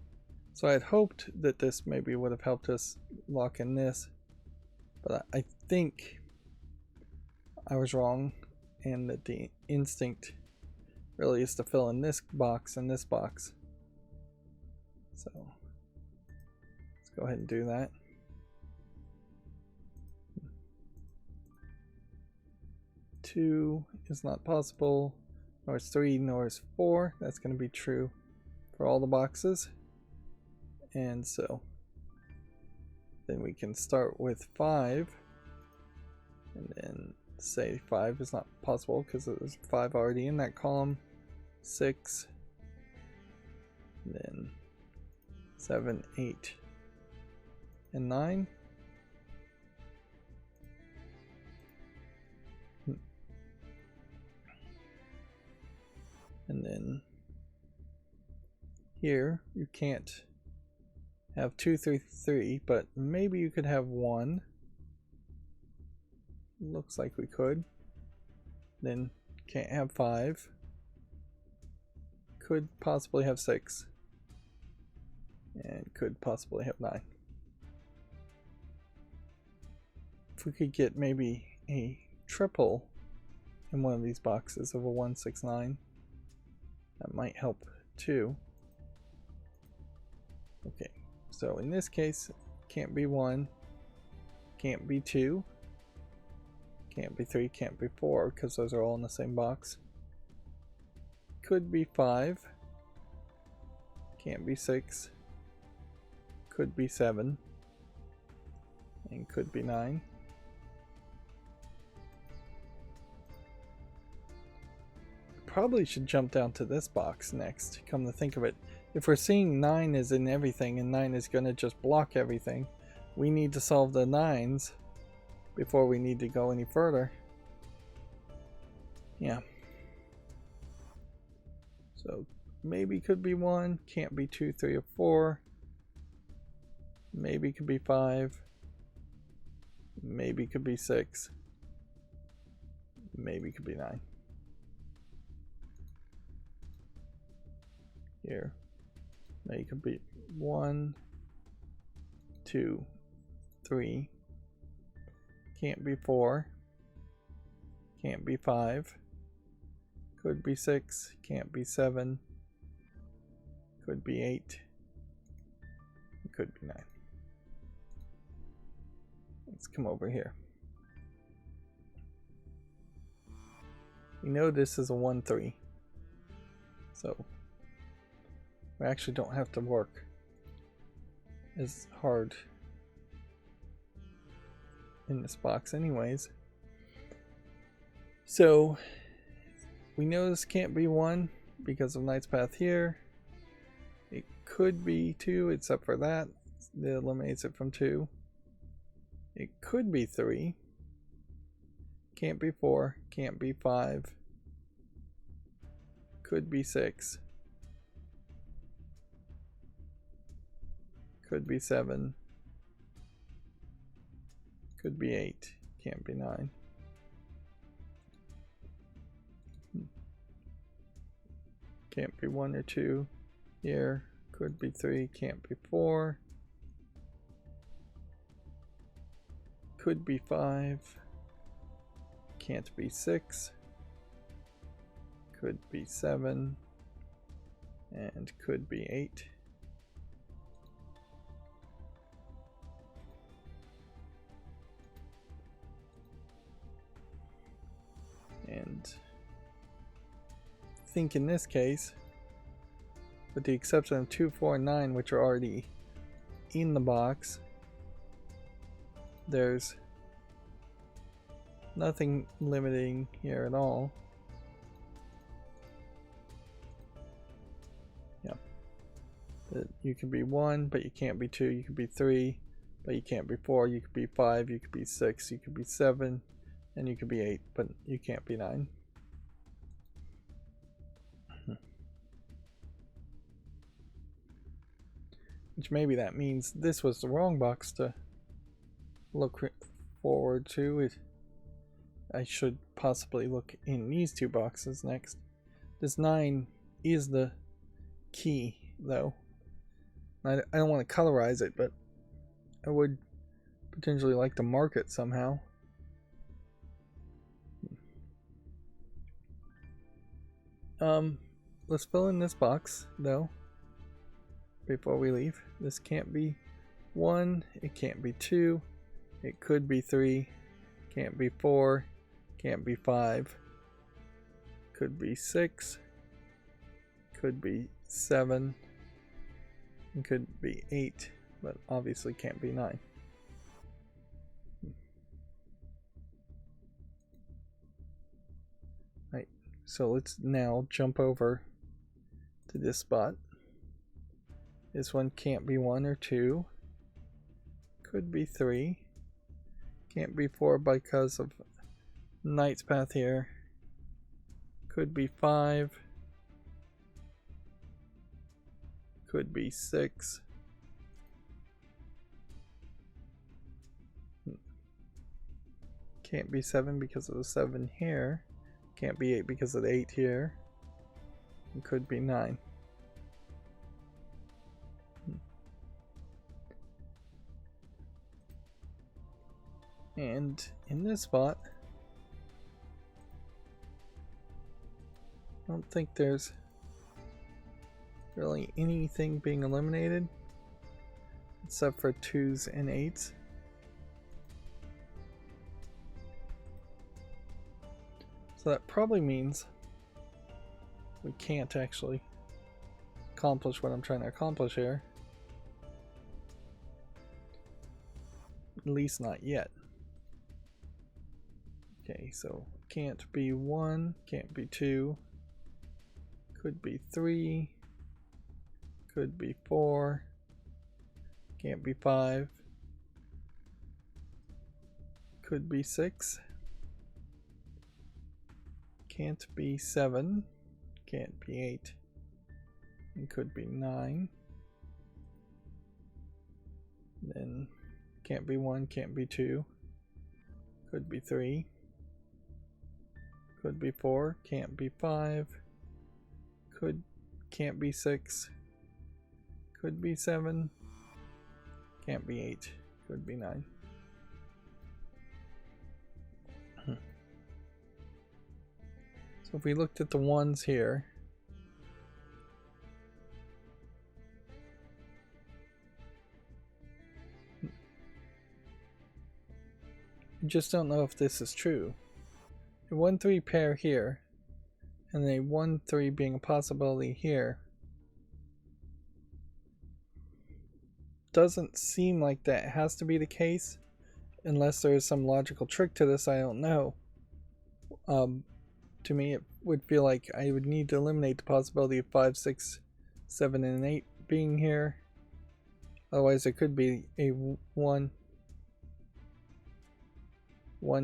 so I had hoped that this maybe would have helped us lock in this, but I think I was wrong, and that the instinct really is to fill in this box and this box. So let's go ahead and do that. Two is not possible, nor is 3, nor is 4. That's going to be true for all the boxes. And so then we can start with 5, and then say 5 is not possible because there's 5 already in that column. 6, and then 7, 8, and 9. And then here you can't have 2, 3, 3, but maybe you could have 1. Looks like we could. Then can't have 5. Could possibly have 6. And could possibly have 9. If we could get maybe a triple in one of these boxes of a 1, 6, 9, that might help too. Okay, so in this case, can't be 1, can't be 2, can't be 3, can't be 4, because those are all in the same box. Could be 5, can't be 6, could be 7, and could be 9. Probably should jump down to this box next, come to think of it. If we're seeing 9 is in everything and 9 is going to just block everything, we need to solve the 9s before we need to go any further. Yeah. So maybe could be 1, can't be 2, 3, or 4. Maybe could be 5. Maybe could be 6. Maybe could be 9. Here. Now you could be 1, 2, 3. Can't be 4. Can't be 5. Could be 6. Can't be 7. Could be 8. Could be 9. Let's come over here. We know this is a 1, 3. So we actually don't have to work as hard in this box anyways. So we know this can't be 1 because of Knight's Path here. It could be 2 except for that. It eliminates it from 2. It could be 3. Can't be 4. Can't be 5. Could be 6. Could be 7. Could be 8. Can't be 9. Can't be 1 or 2 here. Could be 3. Can't be 4. Could be 5. Can't be 6. Could be 7. And could be 8. And I think in this case, with the exception of 2, 4, and 9, which are already in the box, there's nothing limiting here at all. Yeah. You can be 1, but you can't be 2. You could be 3, but you can't be 4. You could be 5. You could be 6. You could be 7. And you could be 8, but you can't be 9. Which maybe that means this was the wrong box to look forward to. It. I should possibly look in these two boxes next. This 9 is the key, though. I don't want to colorize it, but I would potentially like to mark it somehow. Let's fill in this box, though, before we leave. This can't be 1, it can't be 2, it could be 3, can't be 4, can't be 5, could be 6, could be 7, it could be 8, but obviously can't be 9. Right, so let's now jump over to this spot. This one can't be 1 or 2, could be 3, can't be 4 because of Knight's Path here, could be 5, could be 6, can't be 7 because of the 7 here, can't be 8 because of the 8 here, and could be 9. And in this spot, I don't think there's really anything being eliminated except for 2s and 8s. So that probably means we can't actually accomplish what I'm trying to accomplish here. At least not yet. Okay, so can't be 1, can't be 2, could be 3, could be 4, can't be 5, could be 6, can't be 7, can't be 8, and could be 9. Then can't be 1, can't be 2, could be 3, could be 4, can't be 5, can't be 6, could be 7, can't be 8, could be 9. So if we looked at the 1s here, I just don't know if this is true. A 1-3 pair here, and a 1-3 being a possibility here, doesn't seem like that has to be the case, unless there is some logical trick to this I don't know. To me, it would feel like I would need to eliminate the possibility of 5, 6, 7, and 8 being here. Otherwise, it could be a 1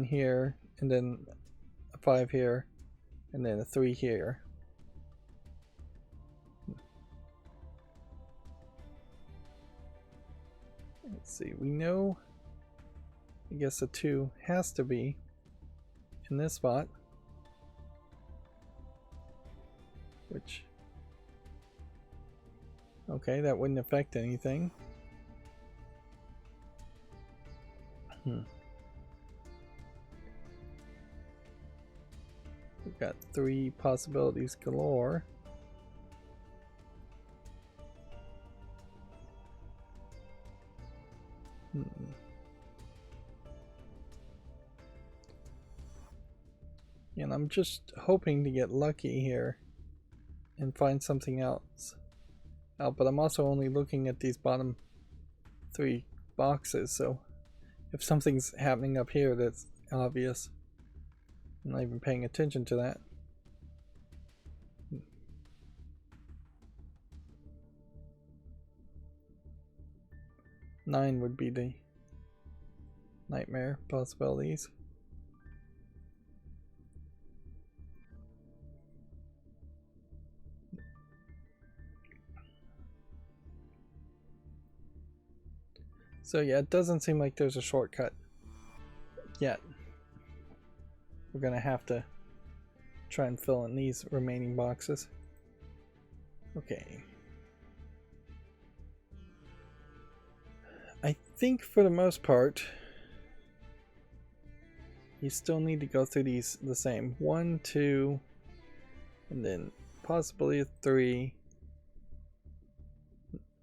here, and then a 5 here, and then a 3 here. Let's see, we know, I guess a 2 has to be in this spot, which, okay, that wouldn't affect anything. We've got 3 possibilities galore. And I'm just hoping to get lucky here and find something else out, but I'm also only looking at these bottom 3 boxes, so if something's happening up here that's obvious, I'm not even paying attention to that. Nine would be the nightmare possibilities. So yeah, it doesn't seem like there's a shortcut yet. We're gonna have to try and fill in these remaining boxes. Okay. I think for the most part, you still need to go through these the same. 1, 2, and then possibly a 3,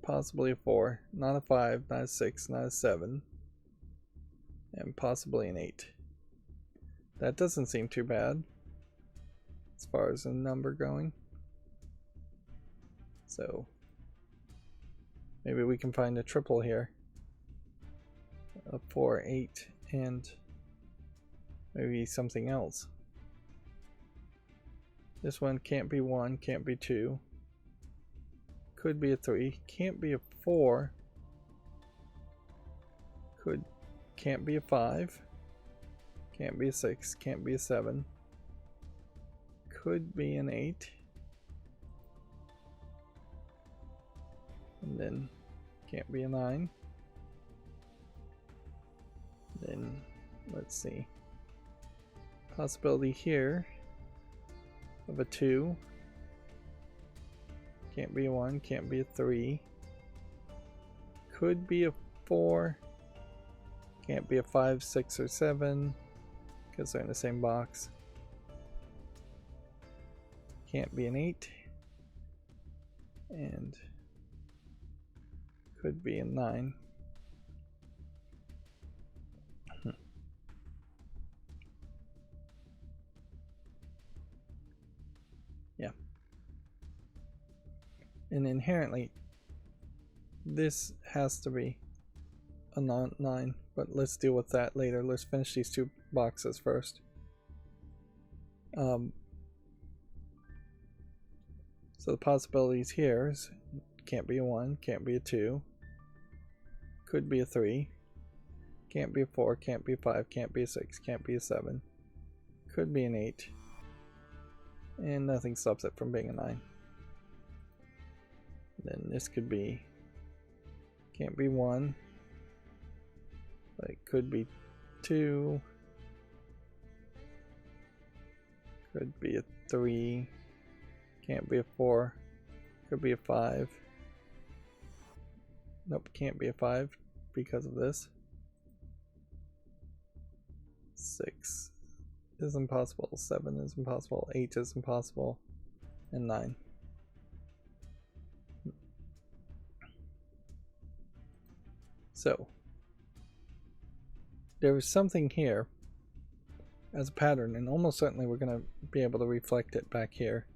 possibly a 4, not a 5, not a 6, not a 7, and possibly an 8. That doesn't seem too bad as far as a number going. So maybe we can find a triple here. A 4, 8, and maybe something else. This one can't be 1, can't be 2. Could be a 3, can't be a 4. Can't be a 5. Can't be a 6, can't be a 7. Could be an 8. And then can't be a 9. Then let's see. Possibility here of a 2. Can't be a 1, can't be a 3. Could be a 4. Can't be a 5, 6, or 7 because they're in the same box. Can't be an 8. And could be a 9. Yeah. And inherently, this has to be a 9, but let's deal with that later. Let's finish these 2 boxes first. So the possibilities here is can't be a 1, can't be a 2, could be a 3, can't be a 4, can't be a 5, can't be a 6, can't be a 7, could be an 8, and nothing stops it from being a 9. Then this could be, can't be 1, but it could be 2, could be a 3, can't be a 4, could be a 5. Nope, can't be a 5 because of this. 6 is impossible, 7 is impossible, 8 is impossible, and 9. So, there is something here as a pattern, and almost certainly we're going to be able to reflect it back here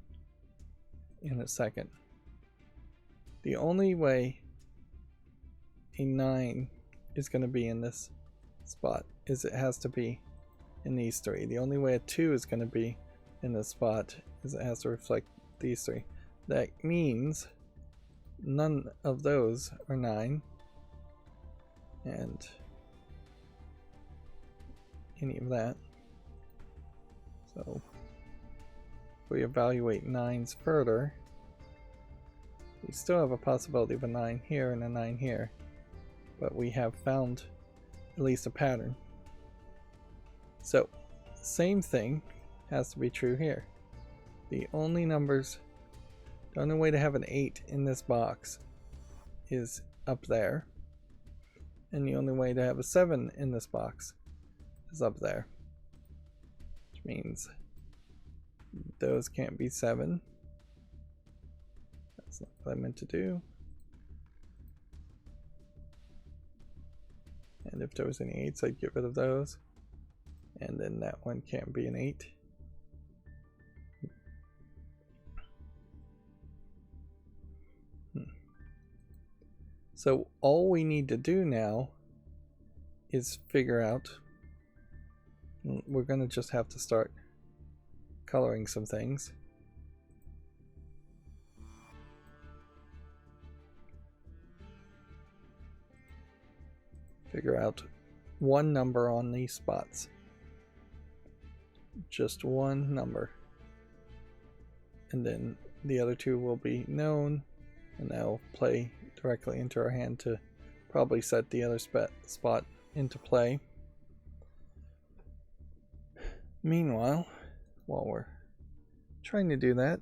in a second. The only way a 9 is going to be in this spot is it has to be in these 3. The only way a 2 is going to be in this spot is it has to reflect these 3. That means none of those are 9, and any of that. So if we evaluate 9s further, we still have a possibility of a 9 here and a 9 here, but we have found at least a pattern. So same thing has to be true here. The only way to have an 8 in this box is up there, and the only way to have a 7 in this box is up there, which means those can't be 7. That's not what I meant to do. And if there was any 8s, I'd get rid of those. And then that one can't be an 8. So all we need to do now is figure out, we're going to just have to start coloring some things. Figure out one number on these spots. Just one number. And then the other 2 will be known, and they'll play directly into our hand to probably set the other spot into play. Meanwhile, while we're trying to do that,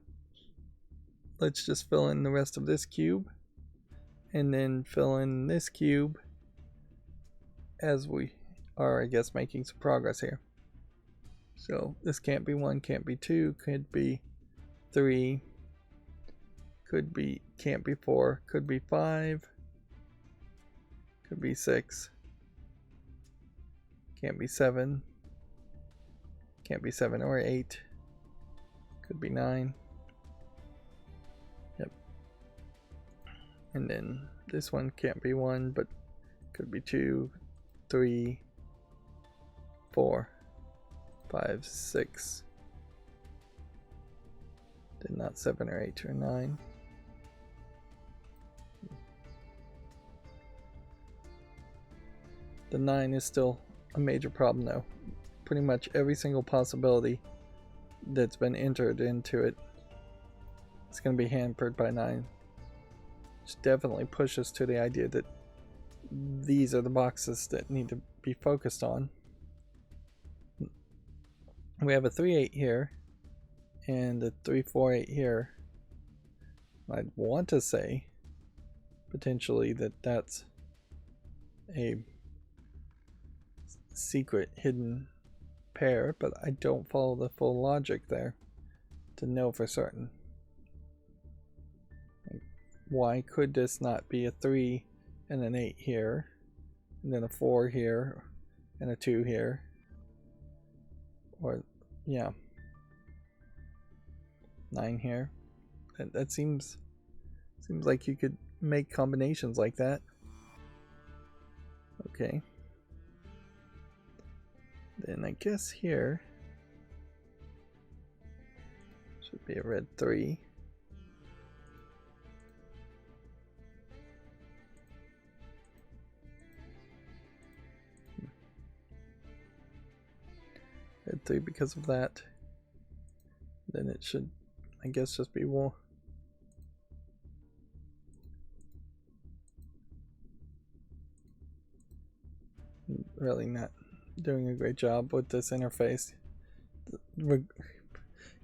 let's just fill in the rest of this cube and then fill in this cube as we are, I guess, making some progress here. So this can't be 1, can't be 2, could be 3, can't be 4, could be 5, could be 6, can't be 7, can't be 7 or 8, could be 9. Yep. And then this one can't be 1, but could be 2, 3, 4, 5, 6. Then not 7 or 8 or 9. The 9 is still a major problem though. Pretty much every single possibility that's been entered into it is going to be hampered by 9. Which definitely pushes to the idea that these are the boxes that need to be focused on. We have a 3-8 here and a 3-4-8 here. I'd want to say potentially that that's a secret hidden pair, but I don't follow the full logic there to know for certain. Why could this not be a 3 and an 8 here, and then a 4 here, and a 2 here? Or, yeah, 9 here. That seems like you could make combinations like that. Okay. Then I guess here should be a red 3. Red 3 because of that. Then it should, I guess, just be 1. Really not doing a great job with this interface.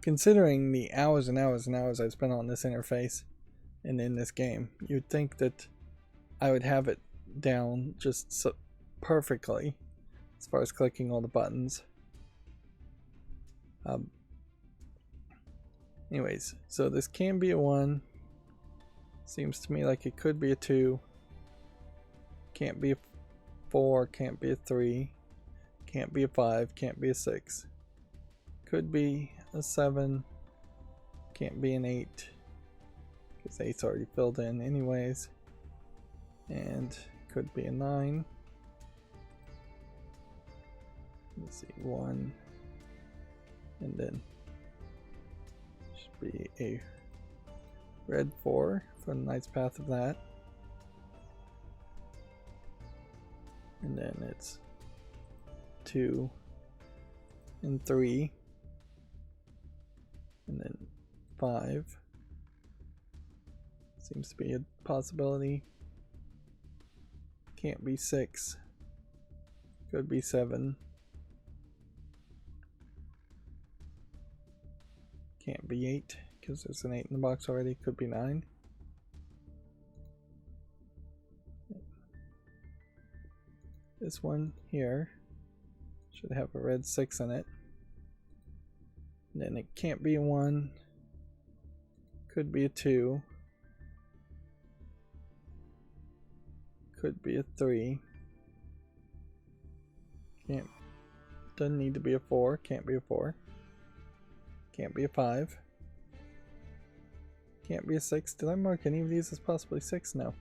Considering the hours and hours and hours I've spent on this interface and in this game, you'd think that I would have it down just so perfectly as far as clicking all the buttons. Anyways, so this can be a 1. Seems to me like it could be a 2. Can't be a 4, can't be a 3. Can't be a 5, can't be a 6. Could be a 7. Can't be an 8. Because 8's already filled in anyways. And could be a 9. Let's see, 1. And then should be a red 4 for the Knight's Path of that. And then it's 2 and 3. And then 5. Seems to be a possibility. Can't be 6. Could be 7. Can't be 8 because there's an 8 in the box already. Could be 9. This one here should have a red 6 in it. And then it can't be a 1. Could be a 2. Could be a 3. Doesn't need to be a 4. Can't be a 4. Can't be a 5. Can't be a 6. Did I mark any of these as possibly 6? No.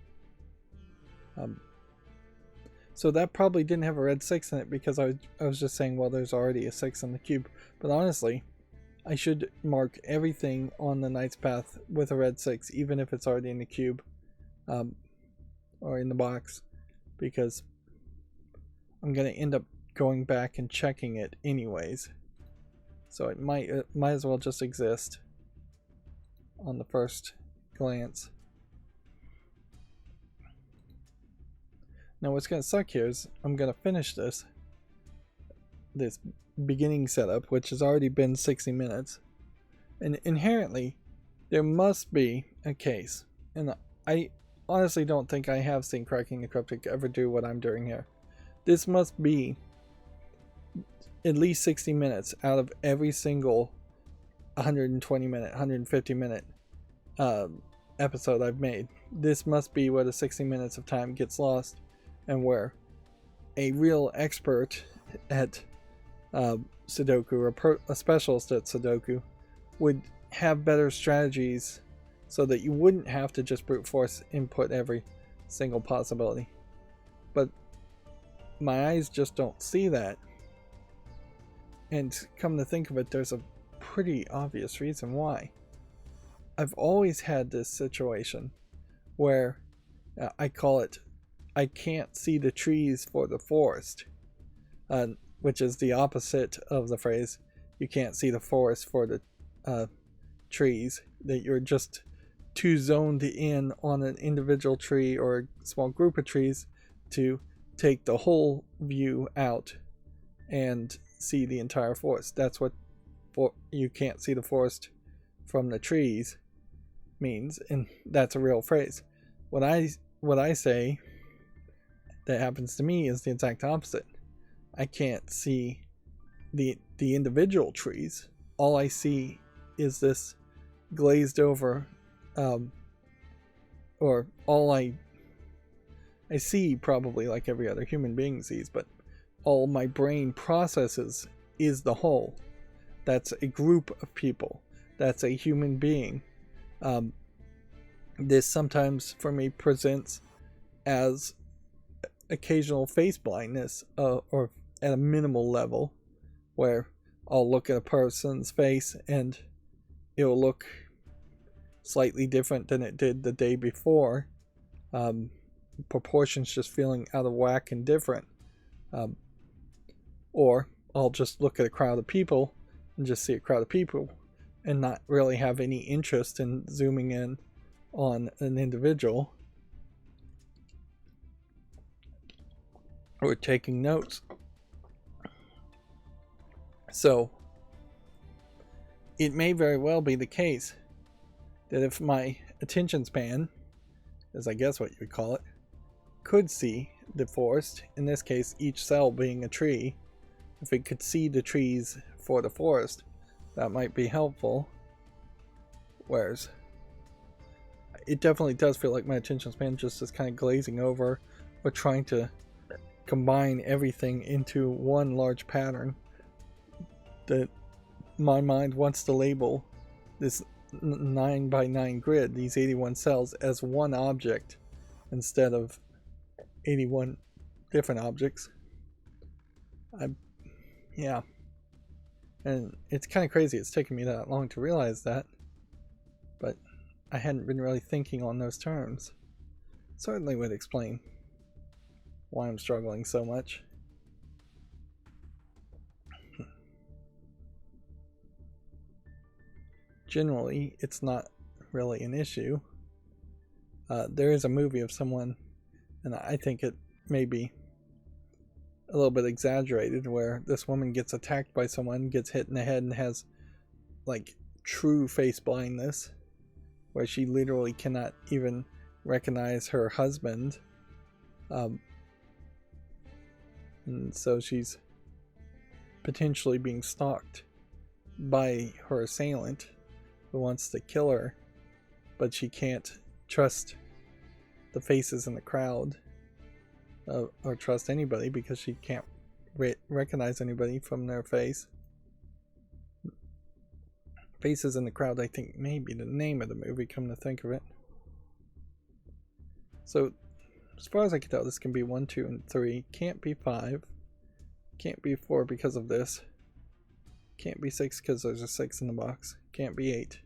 So that probably didn't have a red 6 in it because I was just saying, well, there's already a 6 in the cube. But honestly, I should mark everything on the Knight's Path with a red 6, even if it's already in the cube or in the box, because I'm going to end up going back and checking it anyways. So it might as well just exist on the first glance. Now what's going to suck here is I'm going to finish this beginning setup, which has already been 60 minutes. And inherently, there must be a case. And I honestly don't think I have seen Cracking the Cryptic ever do what I'm doing here. This must be at least 60 minutes out of every single 120 minute, 150 minute episode I've made. This must be where the 60 minutes of time gets lost, and where a real expert at Sudoku, or a specialist at Sudoku, would have better strategies so that you wouldn't have to just brute force input every single possibility. But my eyes just don't see that. And come to think of it, there's a pretty obvious reason why. I've always had this situation where I call it, I can't see the trees for the forest, which is the opposite of the phrase, you can't see the forest for the trees, that you're just too zoned in on an individual tree or a small group of trees to take the whole view out and see the entire forest. That's what you can't see the forest from the trees means, and that's a real phrase. What I say that happens to me is the exact opposite. I can't see the individual trees. All I see is this glazed over, or all I see, probably like every other human being sees, but all my brain processes is the whole. That's a group of people. That's a human being. This sometimes for me presents as occasional face blindness, or at a minimal level, where I'll look at a person's face and it'll look slightly different than it did the day before. Proportions just feeling out of whack and different. Or I'll just look at a crowd of people and just see a crowd of people and not really have any interest in zooming in on an individual or taking notes. So it may very well be the case that if my attention span, as I guess what you would call it, could see the forest, in this case each cell being a tree, if it could see the trees for the forest, that might be helpful. Whereas it definitely does feel like my attention span just is kind of glazing over, or trying to combine everything into one large pattern that my mind wants to label this 9 by 9 grid, these 81 cells, as one object instead of 81 different objects. Yeah. And it's kind of crazy it's taken me that long to realize that, but I hadn't been really thinking on those terms. Certainly would explain why I'm struggling so much. Generally, it's not really an issue. There is a movie of someone, and I think it may be a little bit exaggerated, where this woman gets attacked by someone, gets hit in the head, and has like true face blindness, where she literally cannot even recognize her husband. And so she's potentially being stalked by her assailant who wants to kill her, but she can't trust the faces in the crowd, or trust anybody, because she can't recognize anybody from their face. Faces in the Crowd, I think, may be the name of the movie, come to think of it. So, as far as I can tell, this can be 1, 2, and 3. Can't be 5. Can't be 4 because of this. Can't be 6 because there's a 6 in the box. Can't be 8.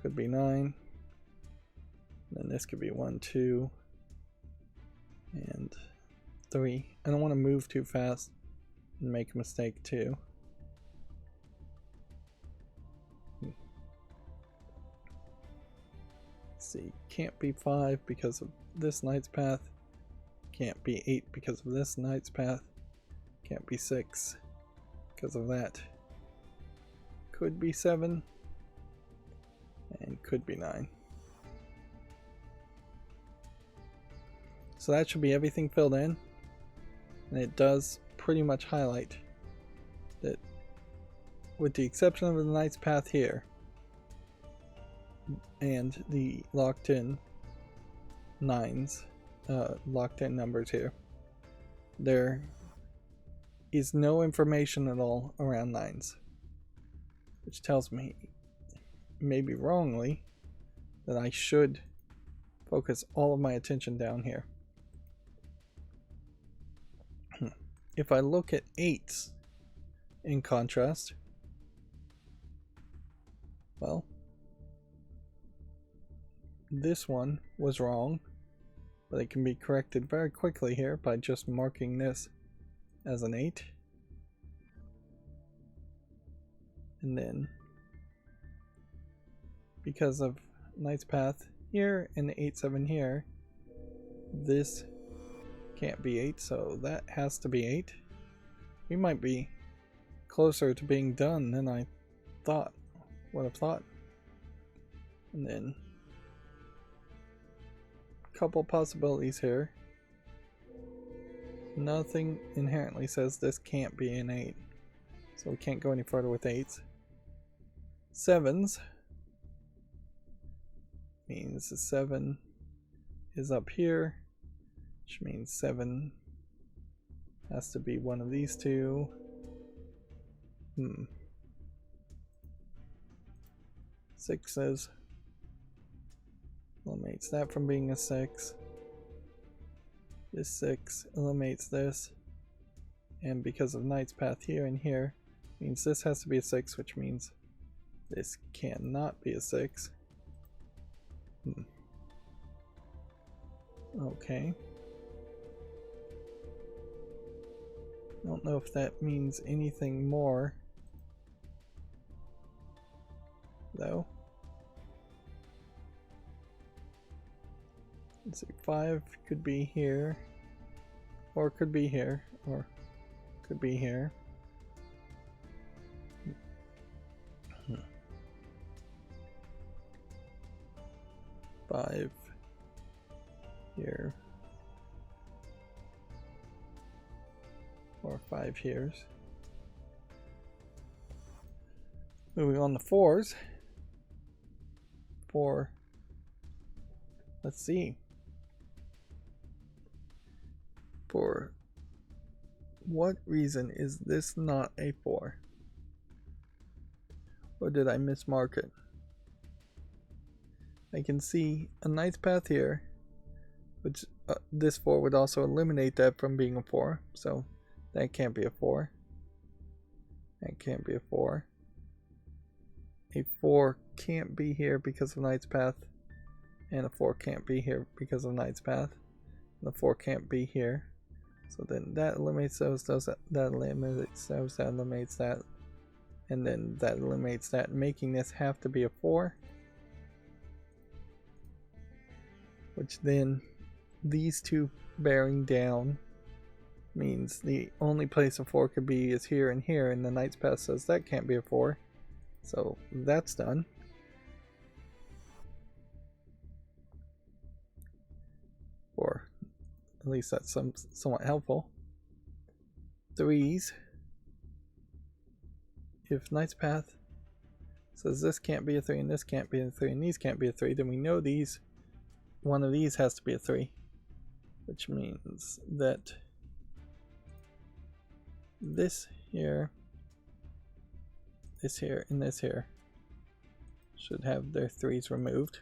Could be 9. And this could be 1, 2, and 3. I don't want to move too fast and make a mistake too. Let's see, can't be 5 because of this knight's path. Can't be 8 because of this Knight's Path. Can't be 6 because of that. Could be 7. And could be 9. So that should be everything filled in. And it does pretty much highlight that, with the exception of the Knight's Path here and the locked in 9s, locked in numbers here, there is no information at all around 9s, which tells me, maybe wrongly, that I should focus all of my attention down here. If I look at 8s in contrast, well, this one was wrong, but it can be corrected very quickly here by just marking this as an 8. And then, because of Knight's Path here and the 8-7 here, this can't be 8, so that has to be 8. We might be closer to being done than I would have thought. And then a couple possibilities here. Nothing inherently says this can't be an 8, so we can't go any further with 8s. 7s means the 7 is up here, which means 7 has to be one of these two. 6s eliminates that from being a 6. This 6 eliminates this, and because of Knight's Path here and here, means this has to be a 6, which means this cannot be a 6. Okay. I don't know if that means anything more, though. Let's see, 5 could be here, or could be here, or could be here. 5 here, or 5 here. Moving on to 4s. 4. Let's see. For what reason is this not a 4? Or did I mismark it? I can see a Knight's Path here, which this 4 would also eliminate that from being a 4, so that can't be a 4. That can't be a 4. A 4 can't be here because of Knight's Path, and a 4 can't be here because of Knight's Path. The 4 can't be here, so then that eliminates those, that eliminates those, that eliminates that, and then that eliminates that, making this have to be a 4. Which then, these two bearing down means the only place a 4 could be is here and here, and the Knight's Path says that can't be a 4. So that's done. Or at least that's somewhat helpful. 3s. If Knight's Path says this can't be a 3 and this can't be a 3 and these can't be a 3, then we know these, one of these has to be a 3. Which means that this here, this here, and this here should have their 3s removed.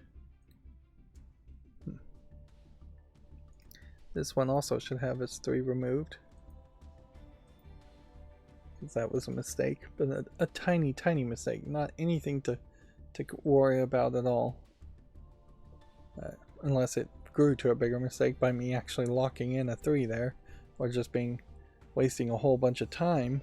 This one also should have its 3 removed, because that was a mistake, but a tiny mistake, not anything to worry about at all, unless it grew to a bigger mistake by me actually locking in a 3 there, or just wasting a whole bunch of time.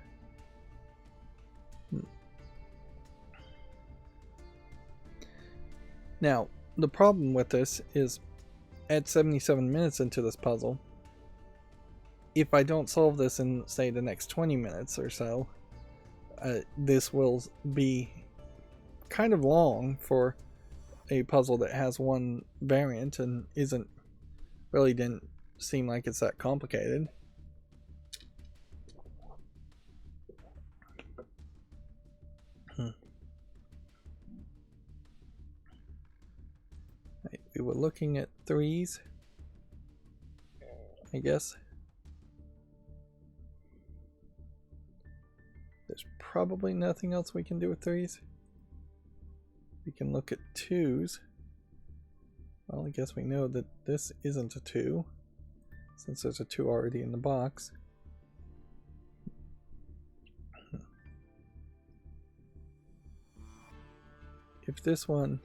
Now, the problem with this is at 77 minutes into this puzzle, if I don't solve this in, say, the next 20 minutes or so, this will be kind of long for a puzzle that has one variant and didn't seem like it's that complicated. Right, we were looking at 3s, I guess. There's probably nothing else we can do with 3s. We can look at 2s. Well, I guess we know that this isn't a 2, since there's a 2 already in the box. If this one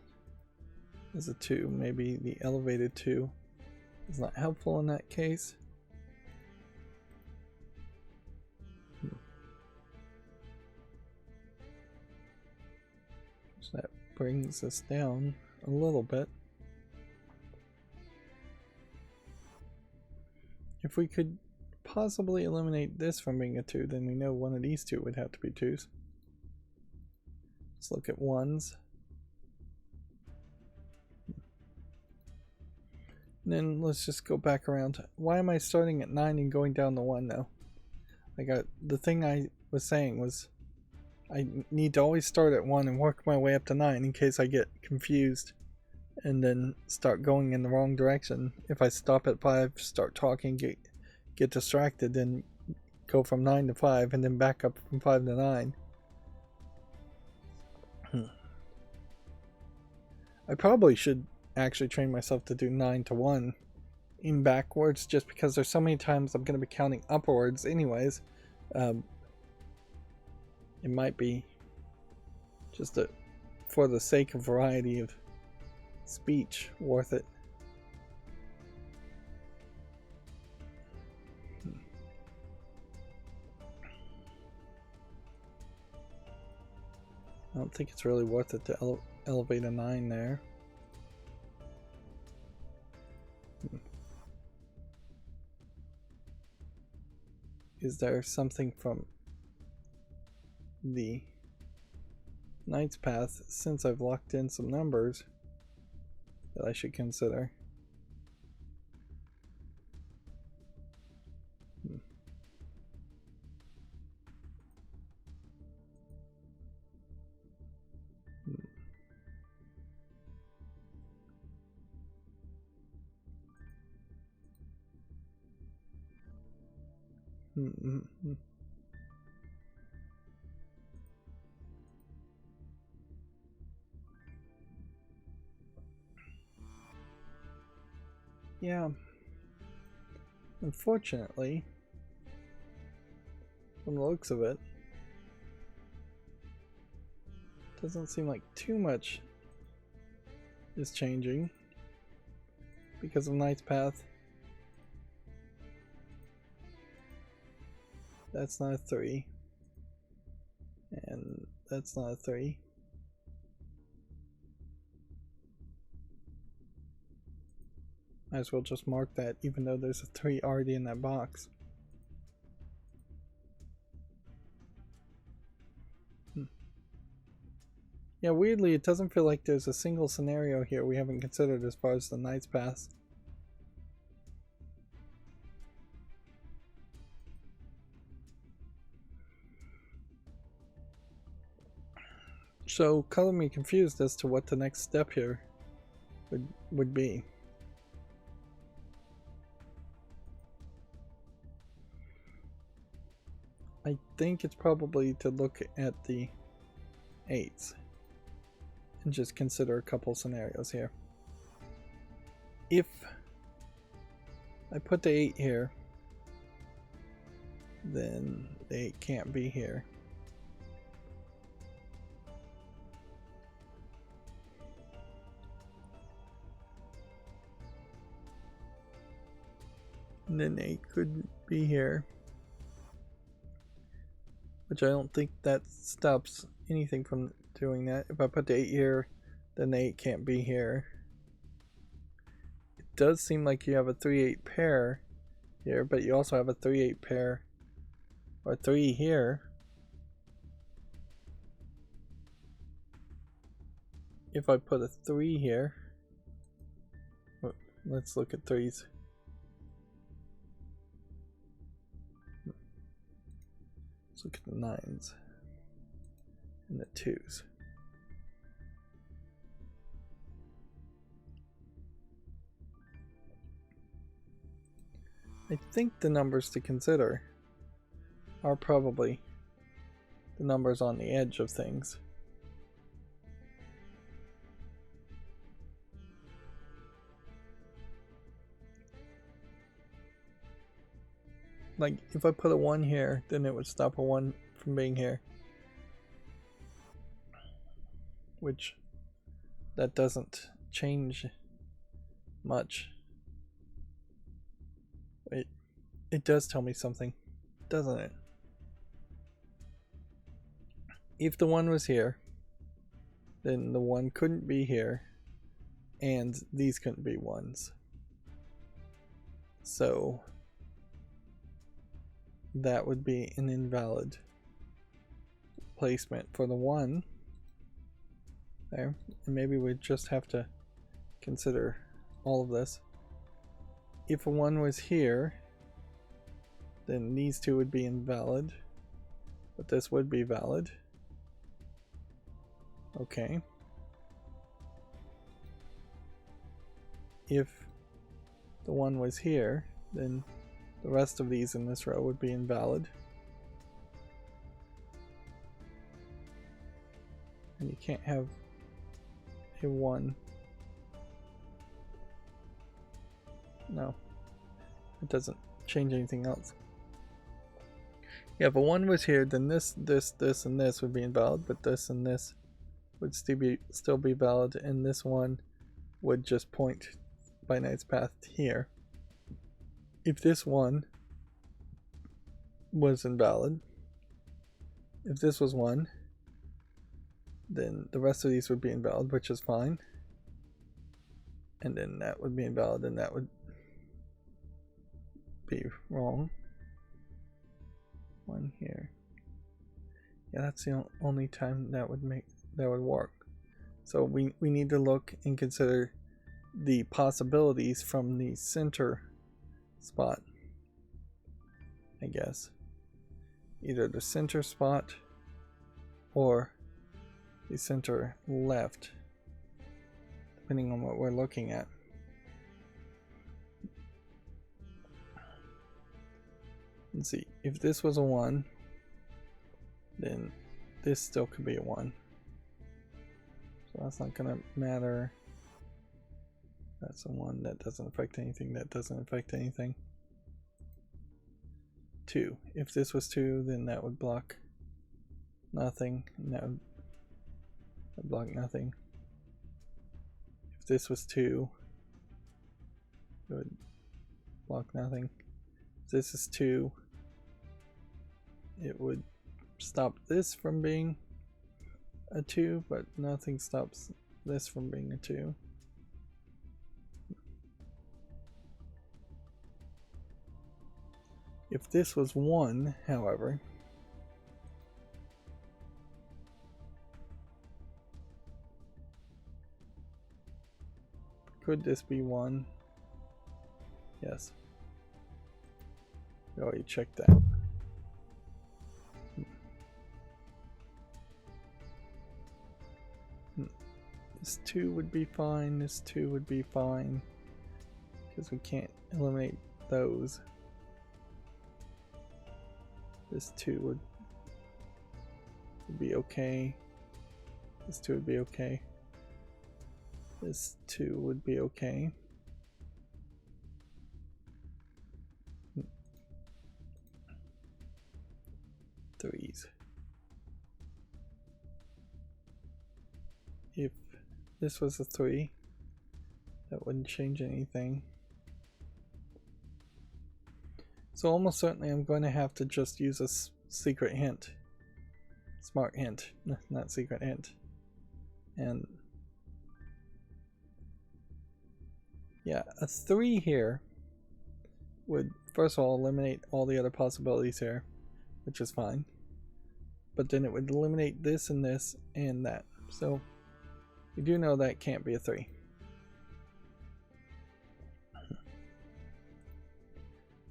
is a 2, maybe the elevated 2 is not helpful in that case. So that brings us down a little bit. If we could possibly eliminate this from being a 2, then we know one of these two would have to be 2s. Let's look at 1s. And then let's just go back around. Why am I starting at 9 and going down to 1 now? The thing I was saying was I need to always start at 1 and work my way up to 9 in case I get confused and then start going in the wrong direction. If I stop at 5, start talking, get distracted, then go from 9 to 5 and then back up from 5 to 9. I probably should actually train myself to do 9 to 1 in backwards, just because there's so many times I'm going to be counting upwards anyways. It might be just for the sake of variety of speech worth it. I don't think it's really worth it to elevate a 9 there. Is there something from the Knight's Path, since I've locked in some numbers, that I should consider? Yeah. Unfortunately, from the looks of it, doesn't seem like too much is changing because of Knight's Path. That's not a 3. And that's not a 3. Might as well just mark that, even though there's a 3 already in that box. Yeah, weirdly, it doesn't feel like there's a single scenario here we haven't considered as far as the Knight's Path. So, color me confused as to what the next step here would be. I think it's probably to look at the 8s and just consider a couple scenarios here. If I put the 8 here, then the 8 can't be here. And then 8 could be here. Which I don't think that stops anything from doing that. If I put the 8 here, then the 8 can't be here. It does seem like you have a 3-8 pair here, but you also have a 3-8 pair, or 3 here. If I put a 3 here, let's look at 3s. Let's look at the 9s and the 2s. I think the numbers to consider are probably the numbers on the edge of things. Like, if I put a 1 here, then it would stop a 1 from being here. Which, that doesn't change much. It does tell me something, doesn't it? If the 1 was here, then the 1 couldn't be here, and these couldn't be 1s. So that would be an invalid placement for the 1 there. And maybe we just have to consider all of this. If a 1 was here, then these 2 would be invalid, but this would be valid. Okay. If the 1 was here, then the rest of these in this row would be invalid. And you can't have a 1. No, it doesn't change anything else. Yeah, if a 1 was here, then this, and this would be invalid, but this and this would still be valid, and this 1 would just point by knight's path here. If this 1 was invalid, if this was 1, then the rest of these would be invalid, which is fine. And then that would be invalid, and that would be wrong. 1 here. Yeah, that's the only time that would work. So we need to look and consider the possibilities from the center spot, I guess. Either the center spot or the center left, depending on what we're looking at. Let's see, if this was a 1, then this still could be a 1. So that's not gonna matter. That's a 1, that doesn't affect anything, that doesn't affect anything. 2, if this was 2, then that would block nothing, and that would block nothing. If this was 2, it would block nothing. If this is 2, it would stop this from being a 2, but nothing stops this from being a 2. If this was 1, however, could this be 1? Yes. We already checked that. This 2 would be fine, this 2 would be fine, because we can't eliminate those. This 2 would be okay. This 2 would be okay. This 2 would be okay. Threes. If this was a 3, that wouldn't change anything. So almost certainly I'm going to have to just use a secret hint. Smart hint, not secret hint. And yeah, a 3 here would first of all eliminate all the other possibilities here, which is fine. But then it would eliminate this and this and that. So we do know that can't be a 3.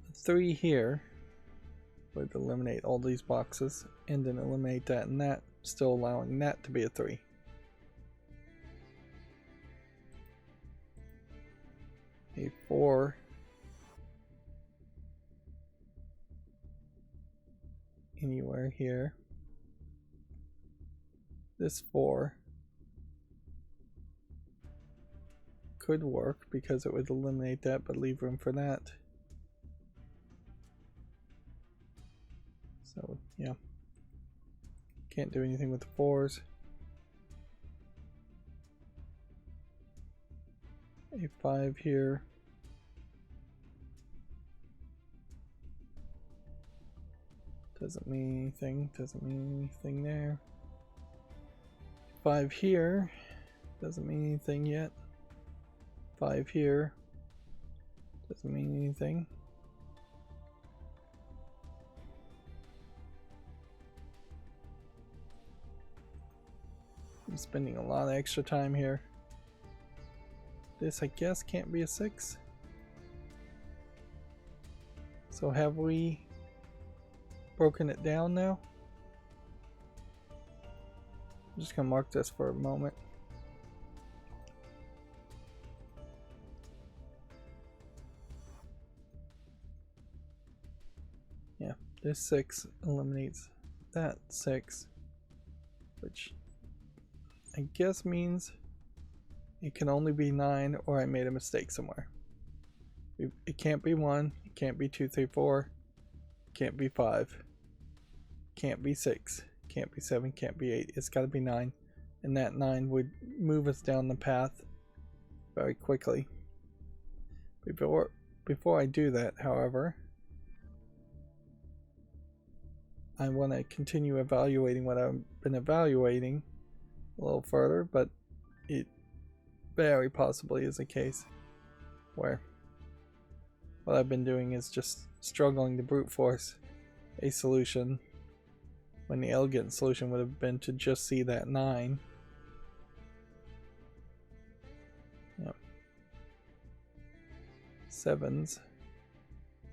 A 3 here would eliminate all these boxes and then eliminate that and that, still allowing that to be a 3. A 4 anywhere here. This 4 could work because it would eliminate that but leave room for that. So yeah, can't do anything with the 4s. A 5 here. Doesn't mean anything, doesn't mean anything there. 5 here, doesn't mean anything yet. 5 here, doesn't mean anything. I'm spending a lot of extra time here. This, I guess, can't be a 6. So have we broken it down now? I'm just gonna mark this for a moment. Yeah, this 6 eliminates that 6, which I guess means it can only be 9, or I made a mistake somewhere. It can't be 1, it can't be 2, 3, 4, it can't be 5, can't be 6, can't be 7, can't be 8, it's got to be 9, and that 9 would move us down the path very quickly. Before I do that, however, I want to continue evaluating what I've been evaluating a little further, but it very possibly is a case where what I've been doing is just struggling to brute force a solution when the elegant solution would have been to just see that 9. Yep. 7s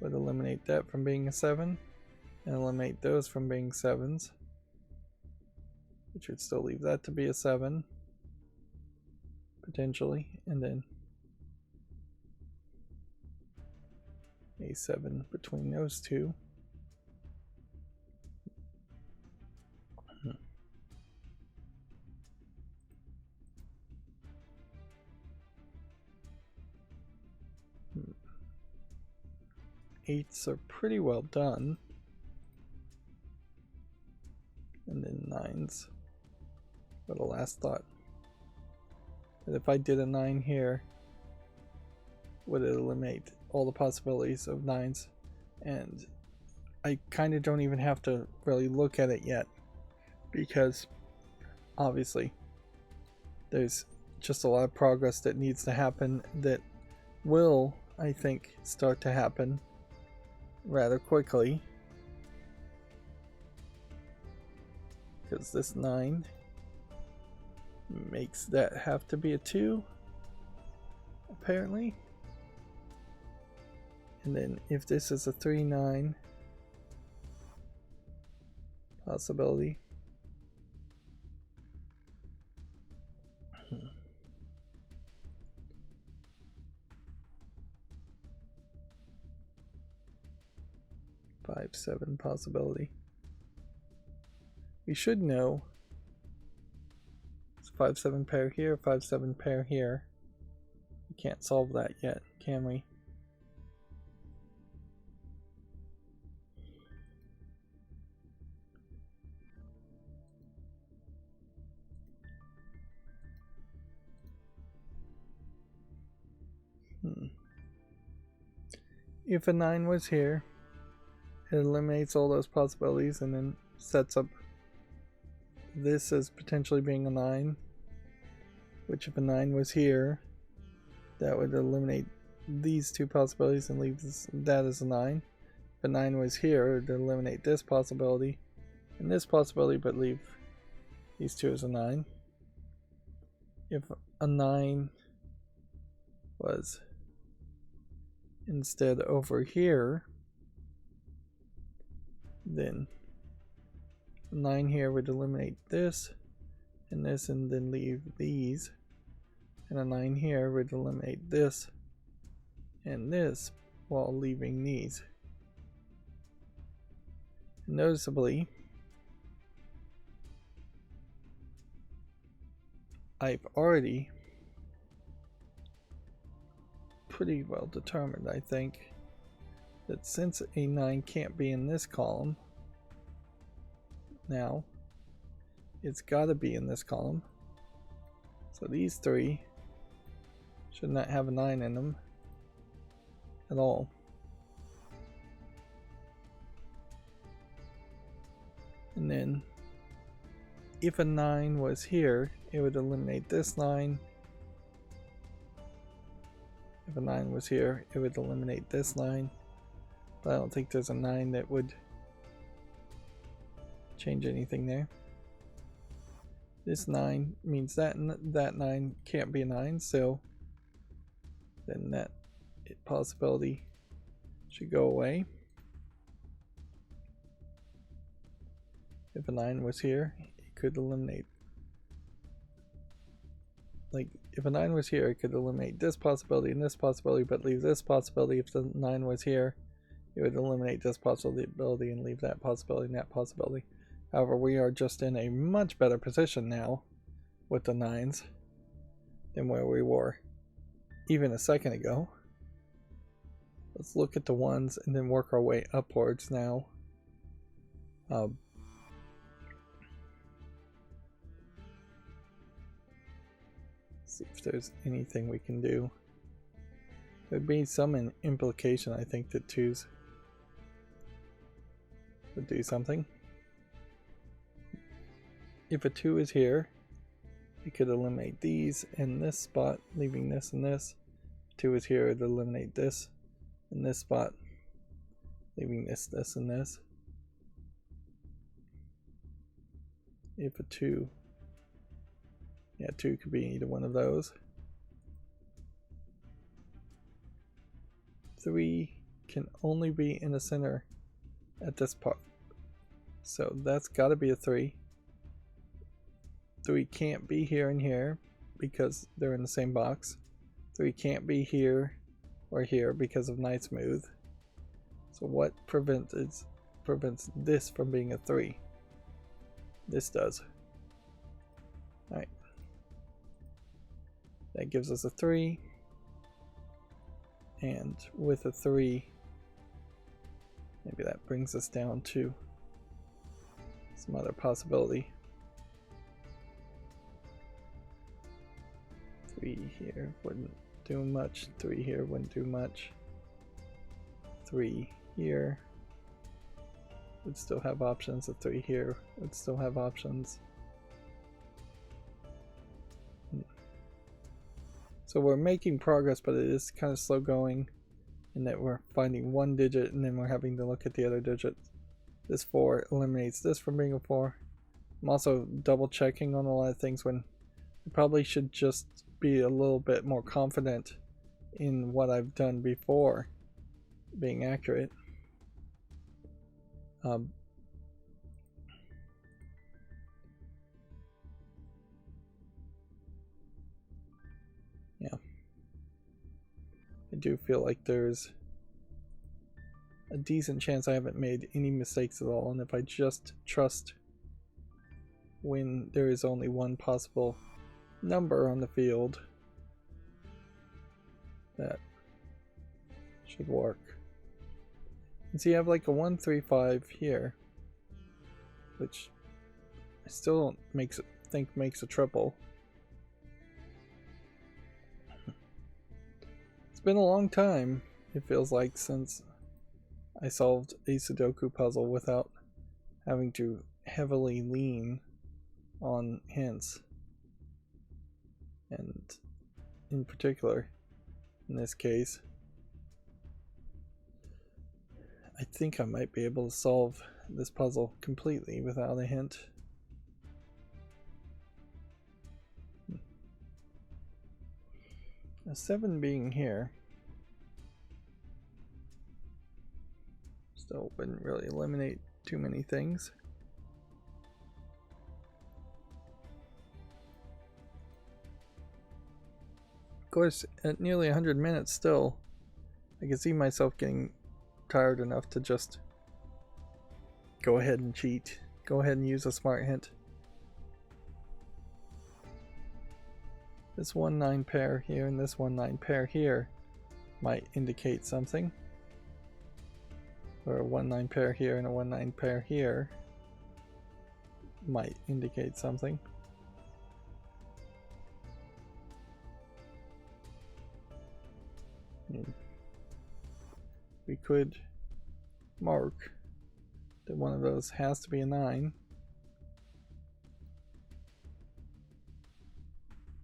would eliminate that from being a 7 and eliminate those from being 7s, which would still leave that to be a 7 potentially, and then a 7 between those two. Eights are pretty well done, and then 9s for the last thought. But if I did a 9 here, would it eliminate all the possibilities of 9s? And I kind of don't even have to really look at it yet, because obviously there's just a lot of progress that needs to happen that will, I think, start to happen rather quickly, because this 9 makes that have to be a 2 apparently, and then if this is a 3-9 possibility, five, 7 possibility. We should know it's 5-7 pair here, 5-7 pair here. We can't solve that yet, can we? If a 9 was here, it eliminates all those possibilities and then sets up this as potentially being a 9, which if a 9 was here, that would eliminate these two possibilities and leave that as a 9. If a 9 was here, it would eliminate this possibility and this possibility, but leave these two as a 9. If a 9 was instead over here, then 9 here would eliminate this and this and then leave these, and a 9 here would eliminate this and this while leaving these. Noticeably, I've already pretty well determined, I think, that since a 9 can't be in this column, now it's got to be in this column. So these 3 should not have a 9 in them at all. And then if a 9 was here, it would eliminate this 9. If a 9 was here, it would eliminate this 9. But I don't think there's a 9 that would change anything there. This 9 means that 9 can't be a 9, so then that possibility should go away. If a 9 was here, it could eliminate, like, if a 9 was here, it could eliminate this possibility and this possibility, but leave this possibility. If the 9 was here, it would eliminate this possibility and leave that possibility and that possibility. However, we are just in a much better position now with the 9s than where we were even a second ago. Let's look at the 1s and then work our way upwards now. See if there's anything we can do. There'd be some implication, I think, that 2s would do something. If a 2 is here, it could eliminate these and this spot, leaving this and this. If 2 is here, it would eliminate this and this spot, leaving this, this, and this. If a 2, yeah, 2 could be either one of those. 3 can only be in the center at this part, so that's got to be a 3. 3 can't be here and here because they're in the same box. 3 can't be here or here because of night smooth. So what prevents this from being a 3? This does. Alright. That gives us a 3. And with a 3, maybe that brings us down to some other possibility. 3 here wouldn't do much. 3 here wouldn't do much. 3 here would still have options. A 3 here would still have options. So we're making progress, but it is kind of slow going in that we're finding one digit and then we're having to look at the other digits. This 4 eliminates this from being a 4. I'm also double checking on a lot of things when I probably should just be a little bit more confident in what I've done before being accurate. Yeah, I do feel like there's a decent chance I haven't made any mistakes at all, and if I just trust when there is only one possible number on the field, that should work. And so you have like a 1, 3, 5 here, which I still don't think makes a triple. It's been a long time, it feels like, since I solved a Sudoku puzzle without having to heavily lean on hints. And in particular, in this case, I think I might be able to solve this puzzle completely without a hint. A 7 being here still wouldn't really eliminate too many things. Of course, at nearly 100 minutes still, I can see myself getting tired enough to just go ahead and cheat. Go ahead and use a smart hint. This 1-9 pair here and this 1-9 pair here might indicate something. Or a 1-9 pair here and a 1-9 pair here might indicate something. We could mark that one of those has to be a 9,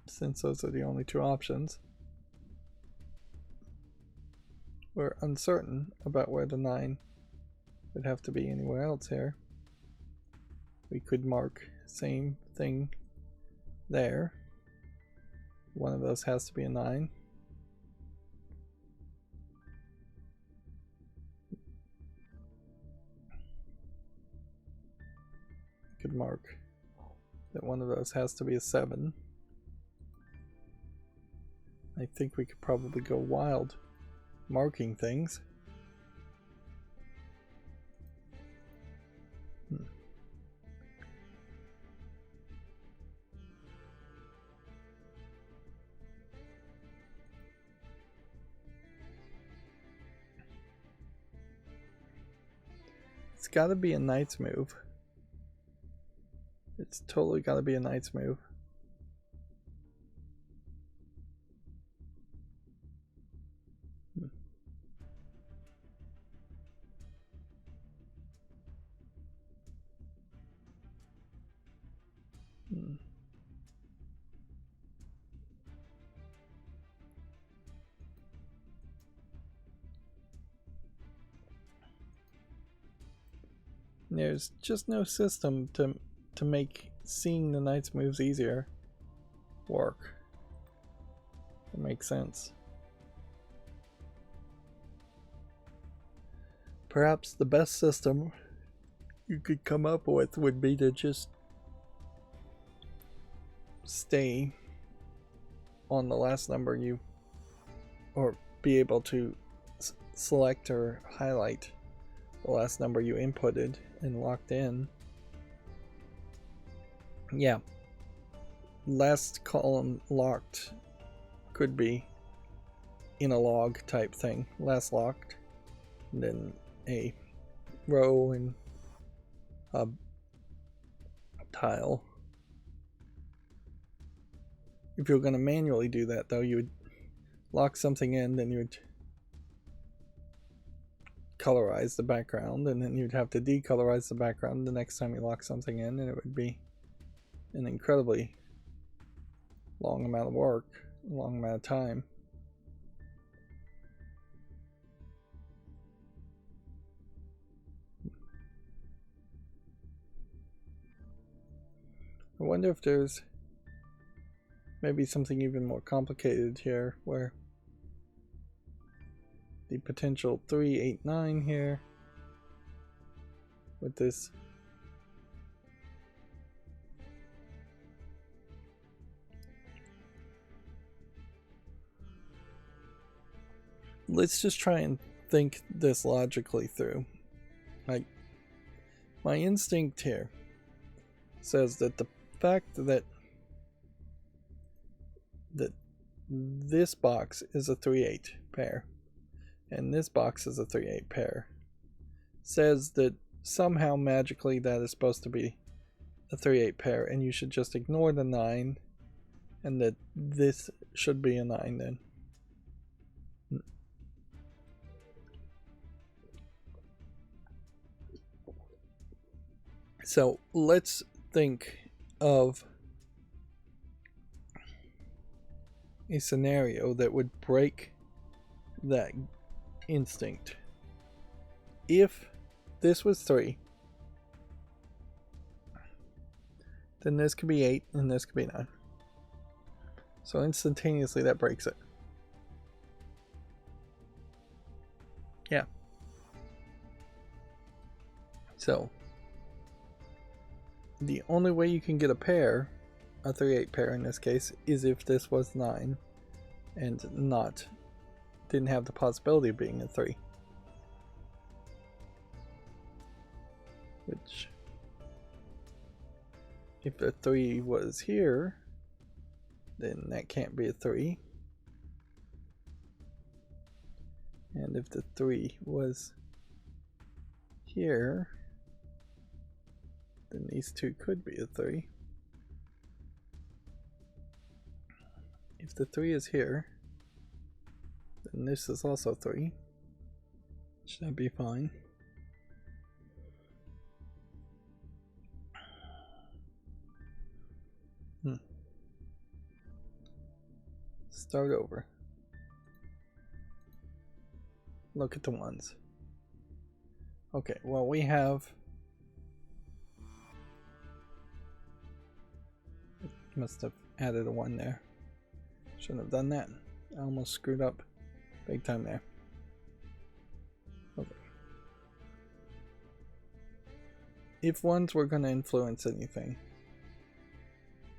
since those are the only two options. We're uncertain about where the 9 would have to be anywhere else here. We could mark same thing there. One of those has to be a 9. We could mark that one of those has to be a 7. I think we could probably go wild marking things. It's gotta be a knight's move. It's totally gotta be a knight's move. There's just no system to make seeing the knight's moves easier work. It makes sense. Perhaps the best system you could come up with would be to just stay on the last number you, or be able to select or highlight the last number you inputted and locked in. Yeah, last column locked could be in a log type thing. Last locked, and then a row and a tile. If you're going to manually do that though, you would lock something in, then you would colorize the background, and then you'd have to decolorize the background the next time you lock something in, and it would be an incredibly long amount of work, a long amount of time. I wonder if there's maybe something even more complicated here, where the potential 3, 8, 9 here with this let's just try and think this logically through. Like, my instinct here says that the fact that this box is a 3-8 pair and this box is a 3-8 pair says that somehow magically that is supposed to be a 3-8 pair, and you should just ignore the 9, and that this should be a 9 then. So let's think of a scenario that would break that instinct. if this was 3, then this could be 8 and this could be 9. So instantaneously that breaks it. Yeah. So the only way you can get a pair, a 3-8 pair in this case, is if this was 9 and didn't have the possibility of being a 3. Which, if the 3 was here, then that can't be a 3. And if the 3 was here, then these two could be a 3. If the 3 is here, then this is also 3. Should that be fine? Start over. Look at the ones. Okay, well we have... Must have added a 1 there. Shouldn't have done that. I almost screwed up big time there. Okay. If ones were going to influence anything,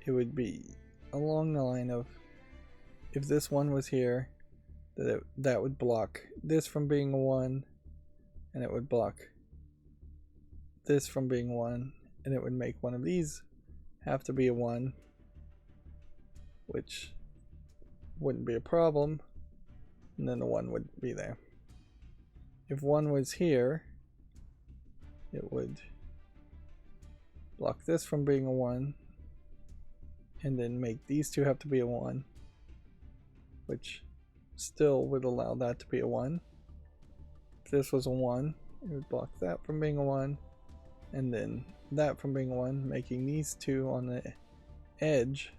it would be along the line of, if this 1 was here, that would block this from being a 1, and it would block this from being 1, and it would make one of these have to be a 1, which wouldn't be a problem, and then the 1 would be there. If 1 was here, it would block this from being a 1, and then make these two have to be a 1, which still would allow that to be a 1. If this was a 1, it would block that from being a 1, and then that from being a 1, making these two on the edge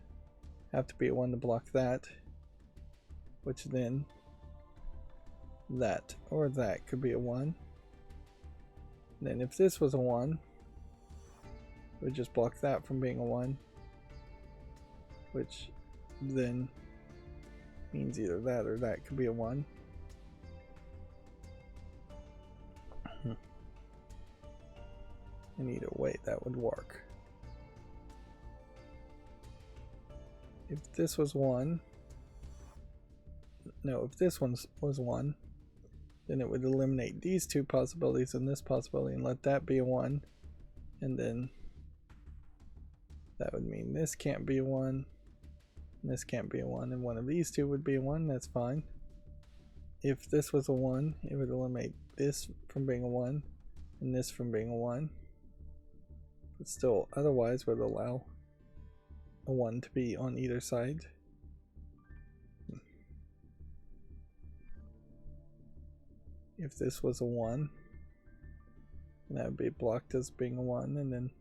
have to be a 1 to block that, which then that or that could be a 1. And then if this was a 1, it would just block that from being a 1, which then means either that or that could be a 1. And either way that would work. If this was 1, no, if this one was 1, then it would eliminate these two possibilities and this possibility and let that be a 1, and then that would mean this can't be a 1, and this can't be a 1, and one of these two would be a 1. That's fine. If this was a 1, it would eliminate this from being a 1 and this from being a 1, but still otherwise would allow a 1 to be on either side. If this was a 1, then that would be blocked as being a 1, and then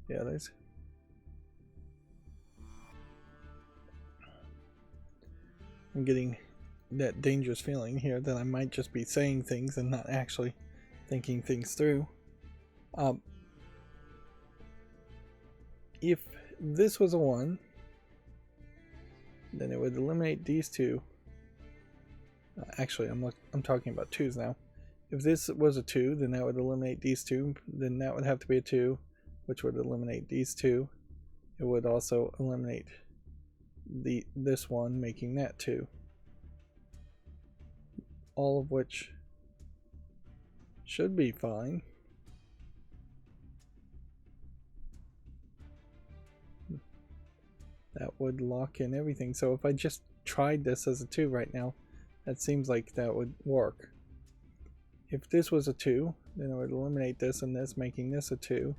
the others. I'm getting that dangerous feeling here that I might just be saying things and not actually thinking things through. If this was a 1, then it would eliminate these two. Actually, I'm talking about 2s now. If this was a 2, then that would eliminate these two. Then that would have to be a 2, which would eliminate these two. It would also eliminate this one, making that 2. All of which should be fine. That would lock in everything. So if I just tried this as a 2 right now, that seems like that would work. If this was a 2, then it would eliminate this and this, making this a 2.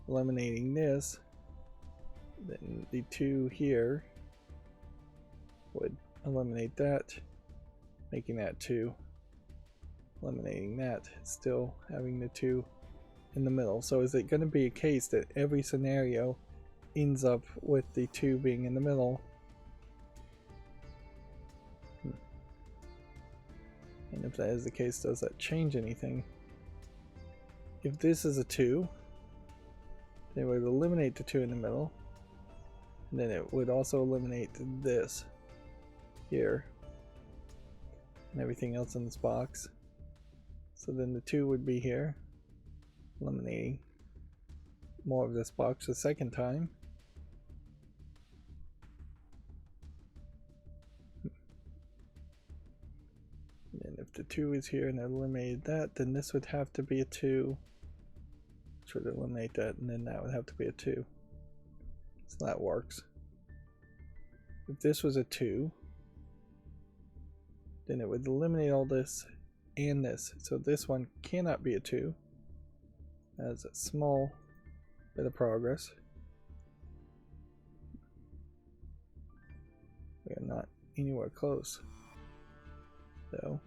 Eliminating this, then the 2 here would eliminate that, making that 2. Eliminating that, still having the 2 in the middle. So is it going to be a case that every scenario ends up with the 2 being in the middle? And if that is the case, does that change anything? If this is a 2, then it would eliminate the 2 in the middle. And then it would also eliminate this here. And everything else in this box. So then the 2 would be here, eliminating more of this box the second time. And if the 2 is here and I eliminated that, then this would have to be a 2, which would eliminate that, and then that would have to be a 2. So that works. If this was a 2, then it would eliminate all this and this. So this one cannot be a 2. That's a small bit of progress. We are not anywhere close, though.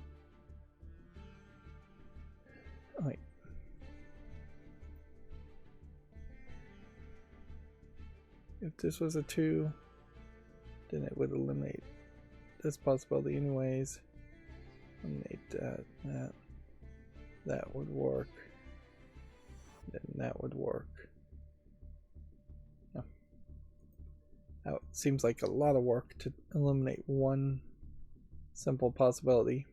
Alright. If this was a 2, then it would eliminate this possibility anyways. Eliminate that. That would work. Then that would work. No. That seems like a lot of work to eliminate one simple possibility.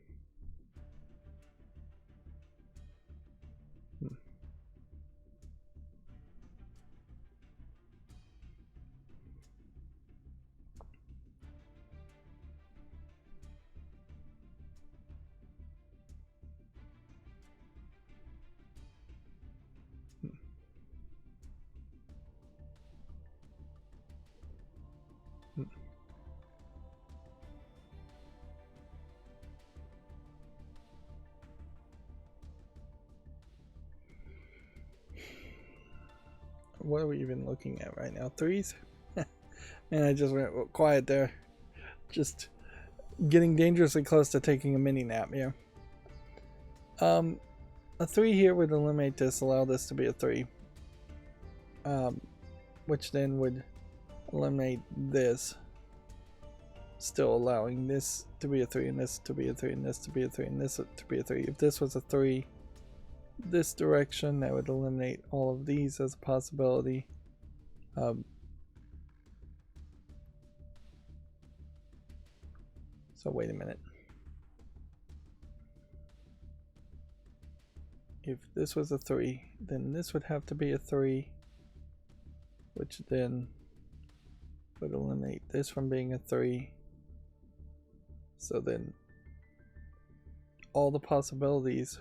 What are we even looking at right now? 3s? And I just went quiet there. Just getting dangerously close to taking a mini nap here. A 3 here would eliminate this, allow this to be a 3. Which then would eliminate this. Still allowing this to be a 3 and this to be a 3 and this to be a 3 and this to be a 3. If this was a 3 this direction, that would eliminate all of these as a possibility. So wait a minute. If this was a 3, then this would have to be a 3, which then would eliminate this from being a 3. So then all the possibilities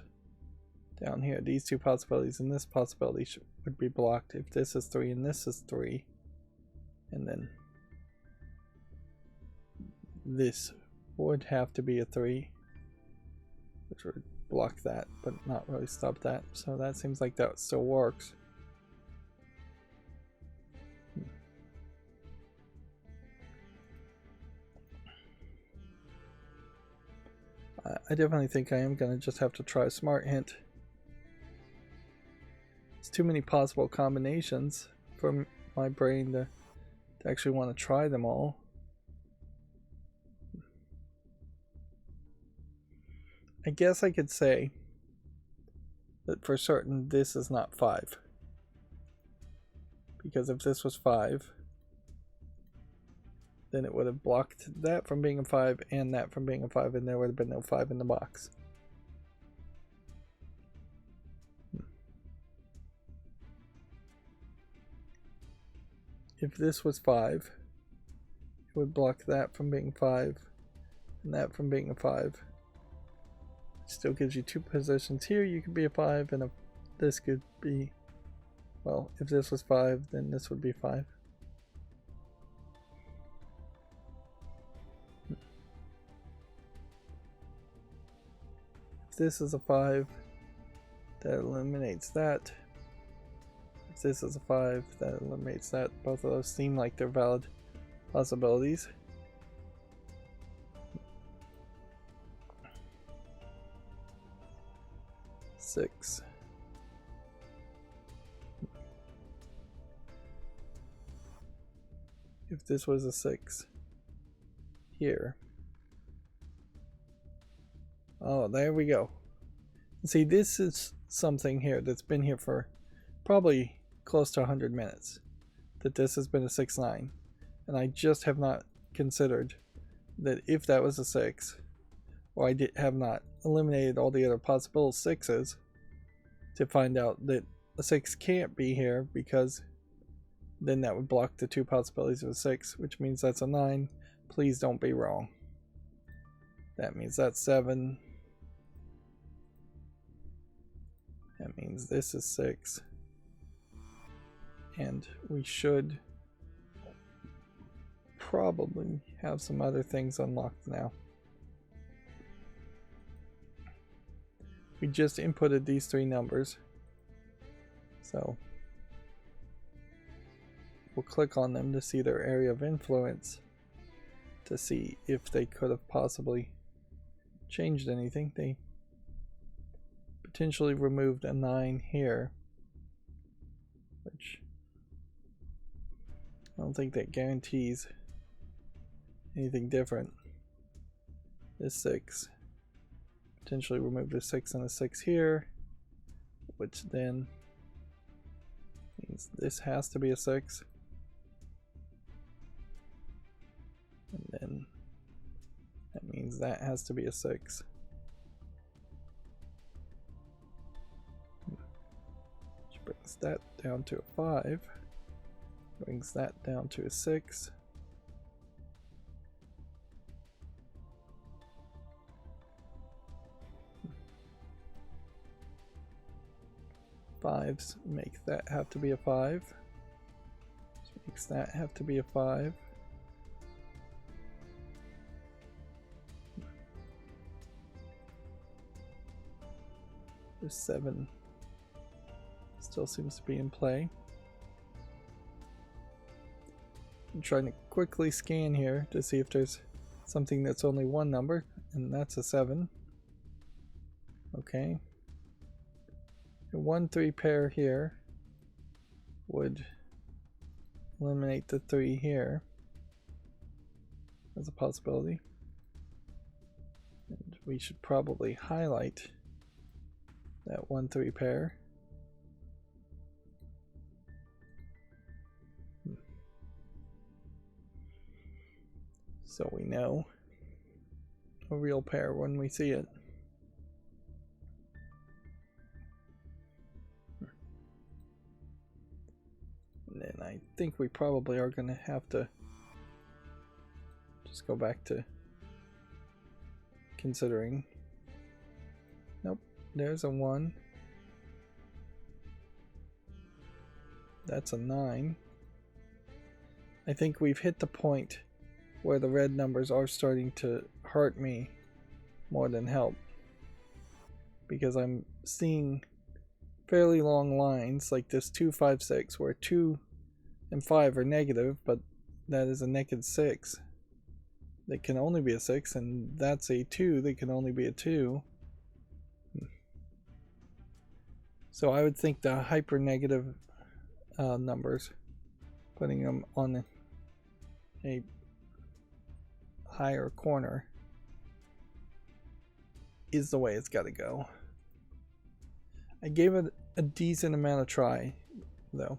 down here, these two possibilities and this possibility would be blocked if this is 3 and this is 3. And then this would have to be a 3, which would block that, but not really stop that. So that seems like that still works. I definitely think I am going to just have to try a smart hint. It's too many possible combinations for my brain to actually want to try them all. I guess I could say that for certain this is not 5. Because if this was 5, then it would have blocked that from being a 5 and that from being a 5, and there would have been no 5 in the box. If this was 5, it would block that from being 5 and that from being a 5. Still gives you 2 positions here. You could be a 5 and this could be, well, if this was 5, then this would be 5. If this is a 5, that eliminates that. If this is a 5, that eliminates that. Both of those seem like they're valid possibilities. Six. If this was a 6 here, Oh, there we go. See, this is something here that's been here for probably close to 100 minutes. That this has been a 6-9. And I just have not considered that if that was a 6, or I have not eliminated all the other possible 6s to find out that a 6 can't be here, because then that would block the 2 possibilities of a 6, which means that's a 9. Please don't be wrong. That means that's 7. That means this is 6. And we should probably have some other things unlocked now. We just inputted these 3 numbers. So we'll click on them to see their area of influence, to see if they could have possibly changed anything. They potentially removed a 9 here, which I don't think that guarantees anything different. This 6 potentially removed a 6 and a 6 here, which then means this has to be a 6. And then that means that has to be a 6. Which brings that down to a 5. Brings that down to a 6. Fives make that have to be a 5. Which makes that have to be a 5. This 7 still seems to be in play. I'm trying to quickly scan here to see if there's something that's only one number, and that's a 7. Okay. A 1-3 pair here would eliminate the 3 here as a possibility. And we should probably highlight that 1-3 pair. So we know a real pair when we see it. And then I think we probably are going to have to just go back to considering. Nope, there's a 1. That's a 9. I think we've hit the point where the red numbers are starting to hurt me more than help, because I'm seeing fairly long lines like this 2, 5, 6, where 2 and 5 are negative, but that is a negative 6 that can only be a 6, and that's a 2 that can only be a 2. So I would think the hyper negative numbers, putting them on a higher corner, is the way it's got to go. I gave it a decent amount of try, though.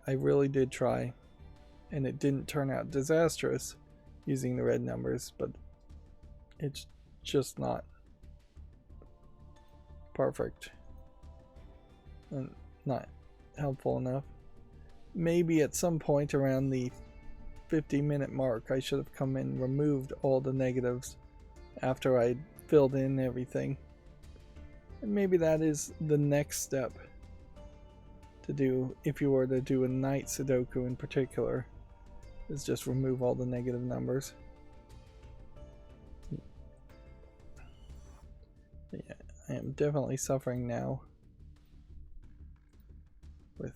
I really did try, and it didn't turn out disastrous using the red numbers, but it's just not perfect and not helpful enough. Maybe at some point around the 50-minute mark I should have come in and removed all the negatives after I filled in everything. And maybe that is the next step to do if you were to do a night Sudoku in particular, is just remove all the negative numbers. But yeah, I am definitely suffering now with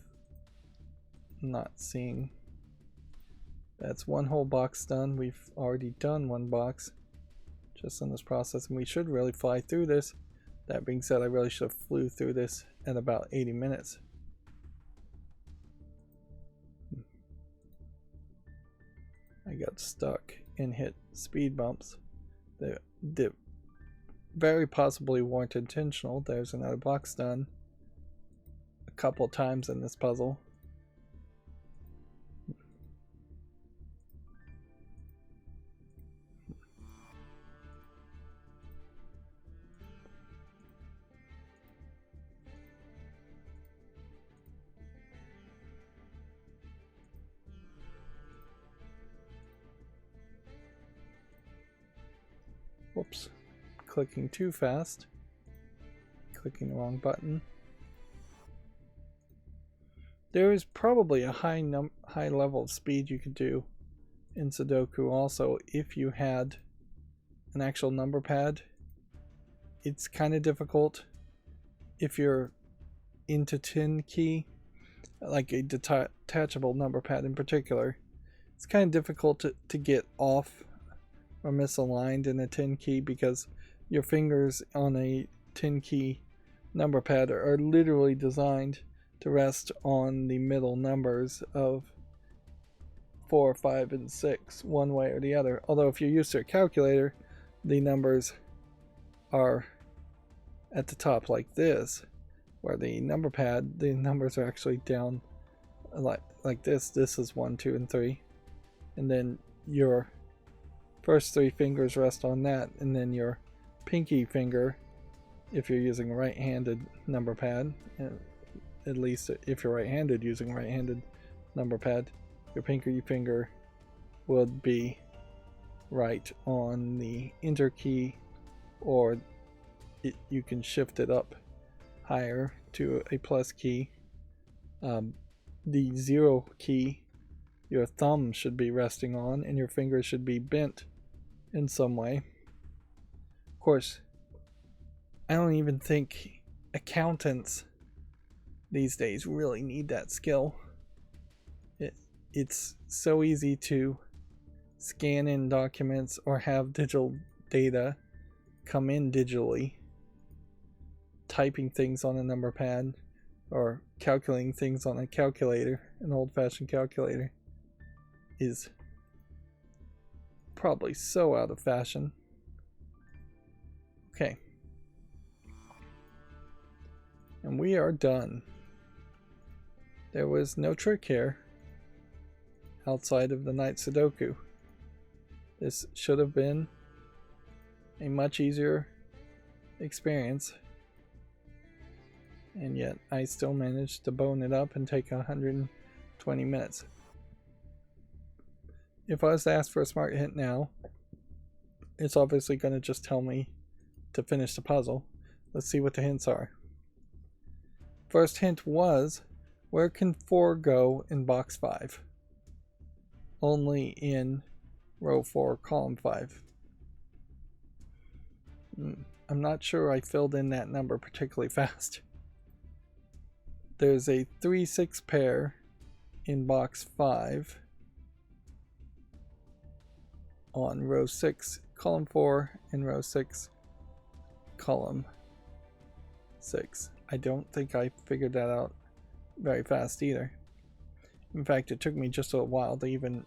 not seeing. That's one whole box done. We've already done one box just in this process, and we should really fly through this. That being said, I really should have flew through this at about 80 minutes. I got stuck and hit speed bumps that very possibly weren't intentional. There's another box done a couple times in this puzzle. Whoops. Clicking too fast. Clicking the wrong button. There is probably a high level of speed you could do in Sudoku also if you had an actual number pad. It's kind of difficult if you're into 10 key, like a detachable number pad in particular. It's kind of difficult to get off or misaligned in a 10 key because your fingers on a 10 key number pad are literally designed to rest on the middle numbers of 4, 5, and 6 one way or the other. Although if you're used to a calculator, the numbers are at the top like this, where the number pad, the numbers are actually down like this. This is 1, 2, and 3, and then your first 3 fingers rest on that, and then your pinky finger, if you're using a right-handed number pad, at least if you're right-handed using a right-handed number pad, your pinky finger would be right on the enter key, or you can shift it up higher to a plus key. The 0 key your thumb should be resting on, and your fingers should be bent in some way. Of course, I don't even think accountants these days really need that skill. It's so easy to scan in documents or have digital data come in digitally. Typing things on a number pad or calculating things on a calculator, an old-fashioned calculator, is probably so out of fashion. Okay. And we are done. There was no trick here outside of the night Sudoku. This should have been a much easier experience, and yet I still managed to bone it up and take 120 minutes. If I was to ask for a smart hint now, it's obviously going to just tell me to finish the puzzle. Let's see what the hints are. First hint was, where can 4 go in box 5? Only in row 4, column 5. I'm not sure I filled in that number particularly fast. There's a 3-6 pair in box 5 on row 6, column 4, and row 6, column 6. I don't think I figured that out very fast either. In fact, it took me just a while to even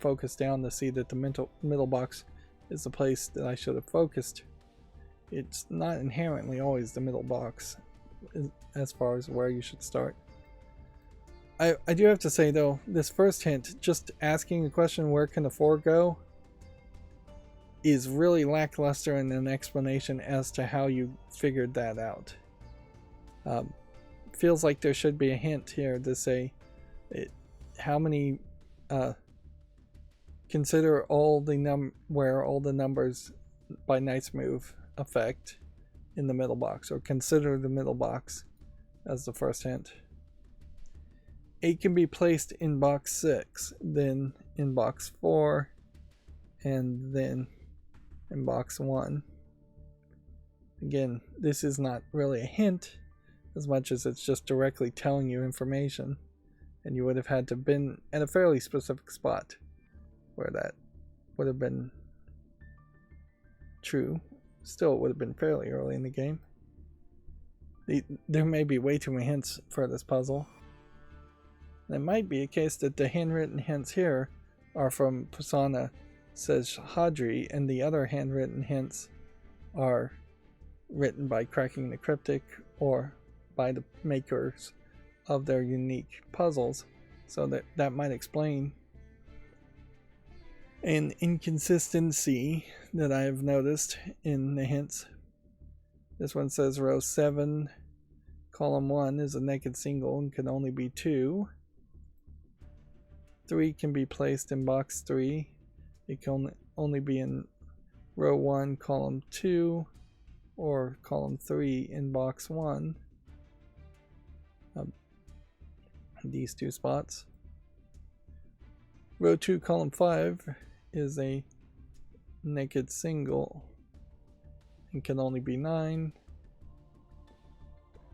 focus down to see that the middle box is the place that I should have focused. It's not inherently always the middle box as far as where you should start. I do have to say though, this first hint, just asking the question where can the 4 go, is really lackluster in an explanation as to how you figured that out. Feels like there should be a hint here to say how many consider all the where all the numbers by knight's move affect in the middle box, or consider the middle box as the first hint. 8 can be placed in box 6, then in box 4, and then in box 1. Again, this is not really a hint as much as it's just directly telling you information, and you would have had to been at a fairly specific spot where that would have been true. Still, it would have been fairly early in the game. There may be way too many hints for this puzzle. It might be a case that the handwritten hints here are from Prasanna Seshadri, and the other handwritten hints are written by Cracking the Cryptic or by the makers of their unique puzzles, so that might explain an inconsistency that I have noticed in the hints. This one says row 7, column 1 is a naked single and can only be 2. 3 can be placed in box 3. It can only be in row 1, column 2, or column 3 in box 1. These two spots. Row 2, column 5 is a naked single and can only be 9.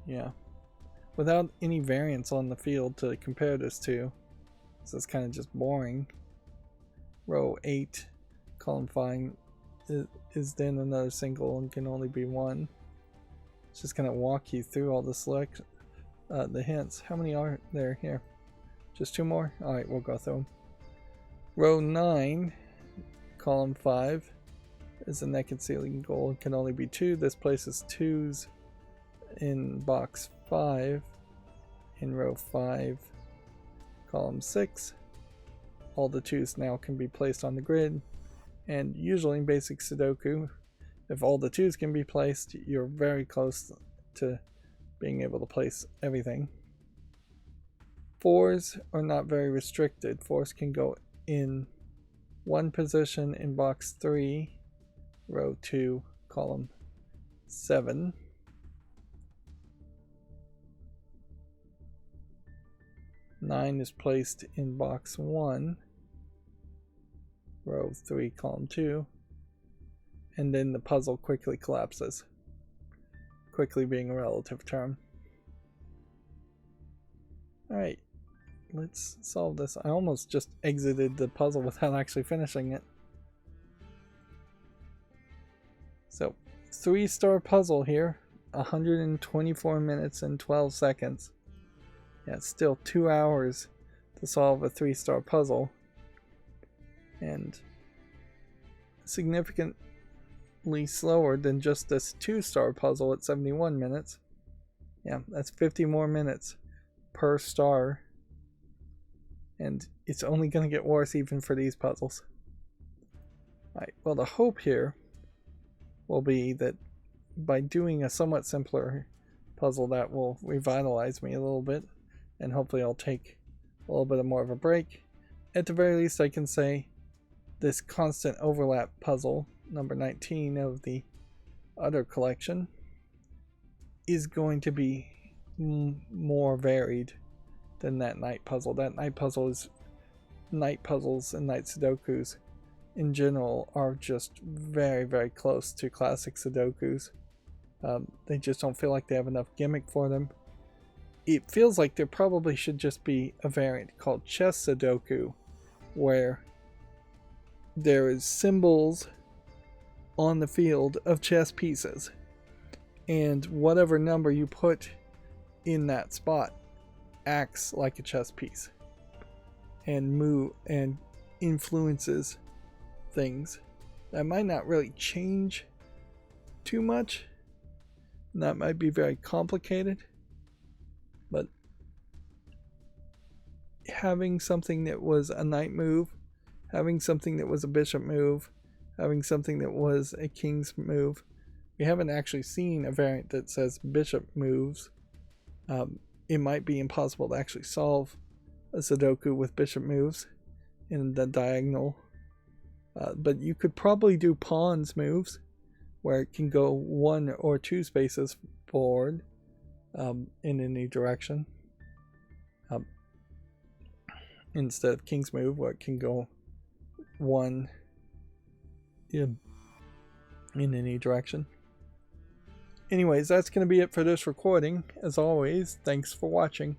Yeah. Without any variance on the field to compare this to, so it's kind of just boring. Row 8, column 5 is then another single and can only be 1. It's just going to walk you through all the hints. How many are there here? Just 2 more? Alright, we'll go through them. Row 9, column 5 is a naked single and can only be 2. This places 2s in box 5. In row 5, column 6, all the 2s now can be placed on the grid, and usually in basic Sudoku, if all the 2s can be placed, you're very close to being able to place everything. 4s are not very restricted. 4s can go in one position in box 3, row 2, column 7. 9 is placed in box 1, row 3, column 2, and then the puzzle quickly collapses. Quickly being a relative term. Alright, let's solve this. I almost just exited the puzzle without actually finishing it. So, 3-star puzzle here, 124 minutes and 12 seconds. Yeah, it's still 2 hours to solve a 3-star puzzle. And significantly slower than just this 2-star puzzle at 71 minutes. Yeah, that's 50 more minutes per star. And it's only going to get worse even for these puzzles. Alright, well, the hope here will be that by doing a somewhat simpler puzzle, that will revitalize me a little bit, and hopefully I'll take a little bit more of a break. At the very least, I can say this constant overlap puzzle, number 19 of the other collection, is going to be more varied than that night puzzle. That night puzzle is night puzzles and night Sudokus in general are just very, very close to classic Sudokus. They just don't feel like they have enough gimmick for them. It feels like there probably should just be a variant called Chess Sudoku, where there is symbols on the field of chess pieces, and whatever number you put in that spot acts like a chess piece and influences things. That might not really change too much. That might be very complicated, but having something that was a knight move, having something that was a bishop move, having something that was a king's move. We haven't actually seen a variant that says bishop moves. It might be impossible to actually solve a Sudoku with bishop moves in the diagonal. But you could probably do pawns moves, where it can go 1 or 2 spaces forward in any direction. Instead of king's move, where it can go 1 in any direction. Anyways, that's going to be it for this recording. As always, thanks for watching.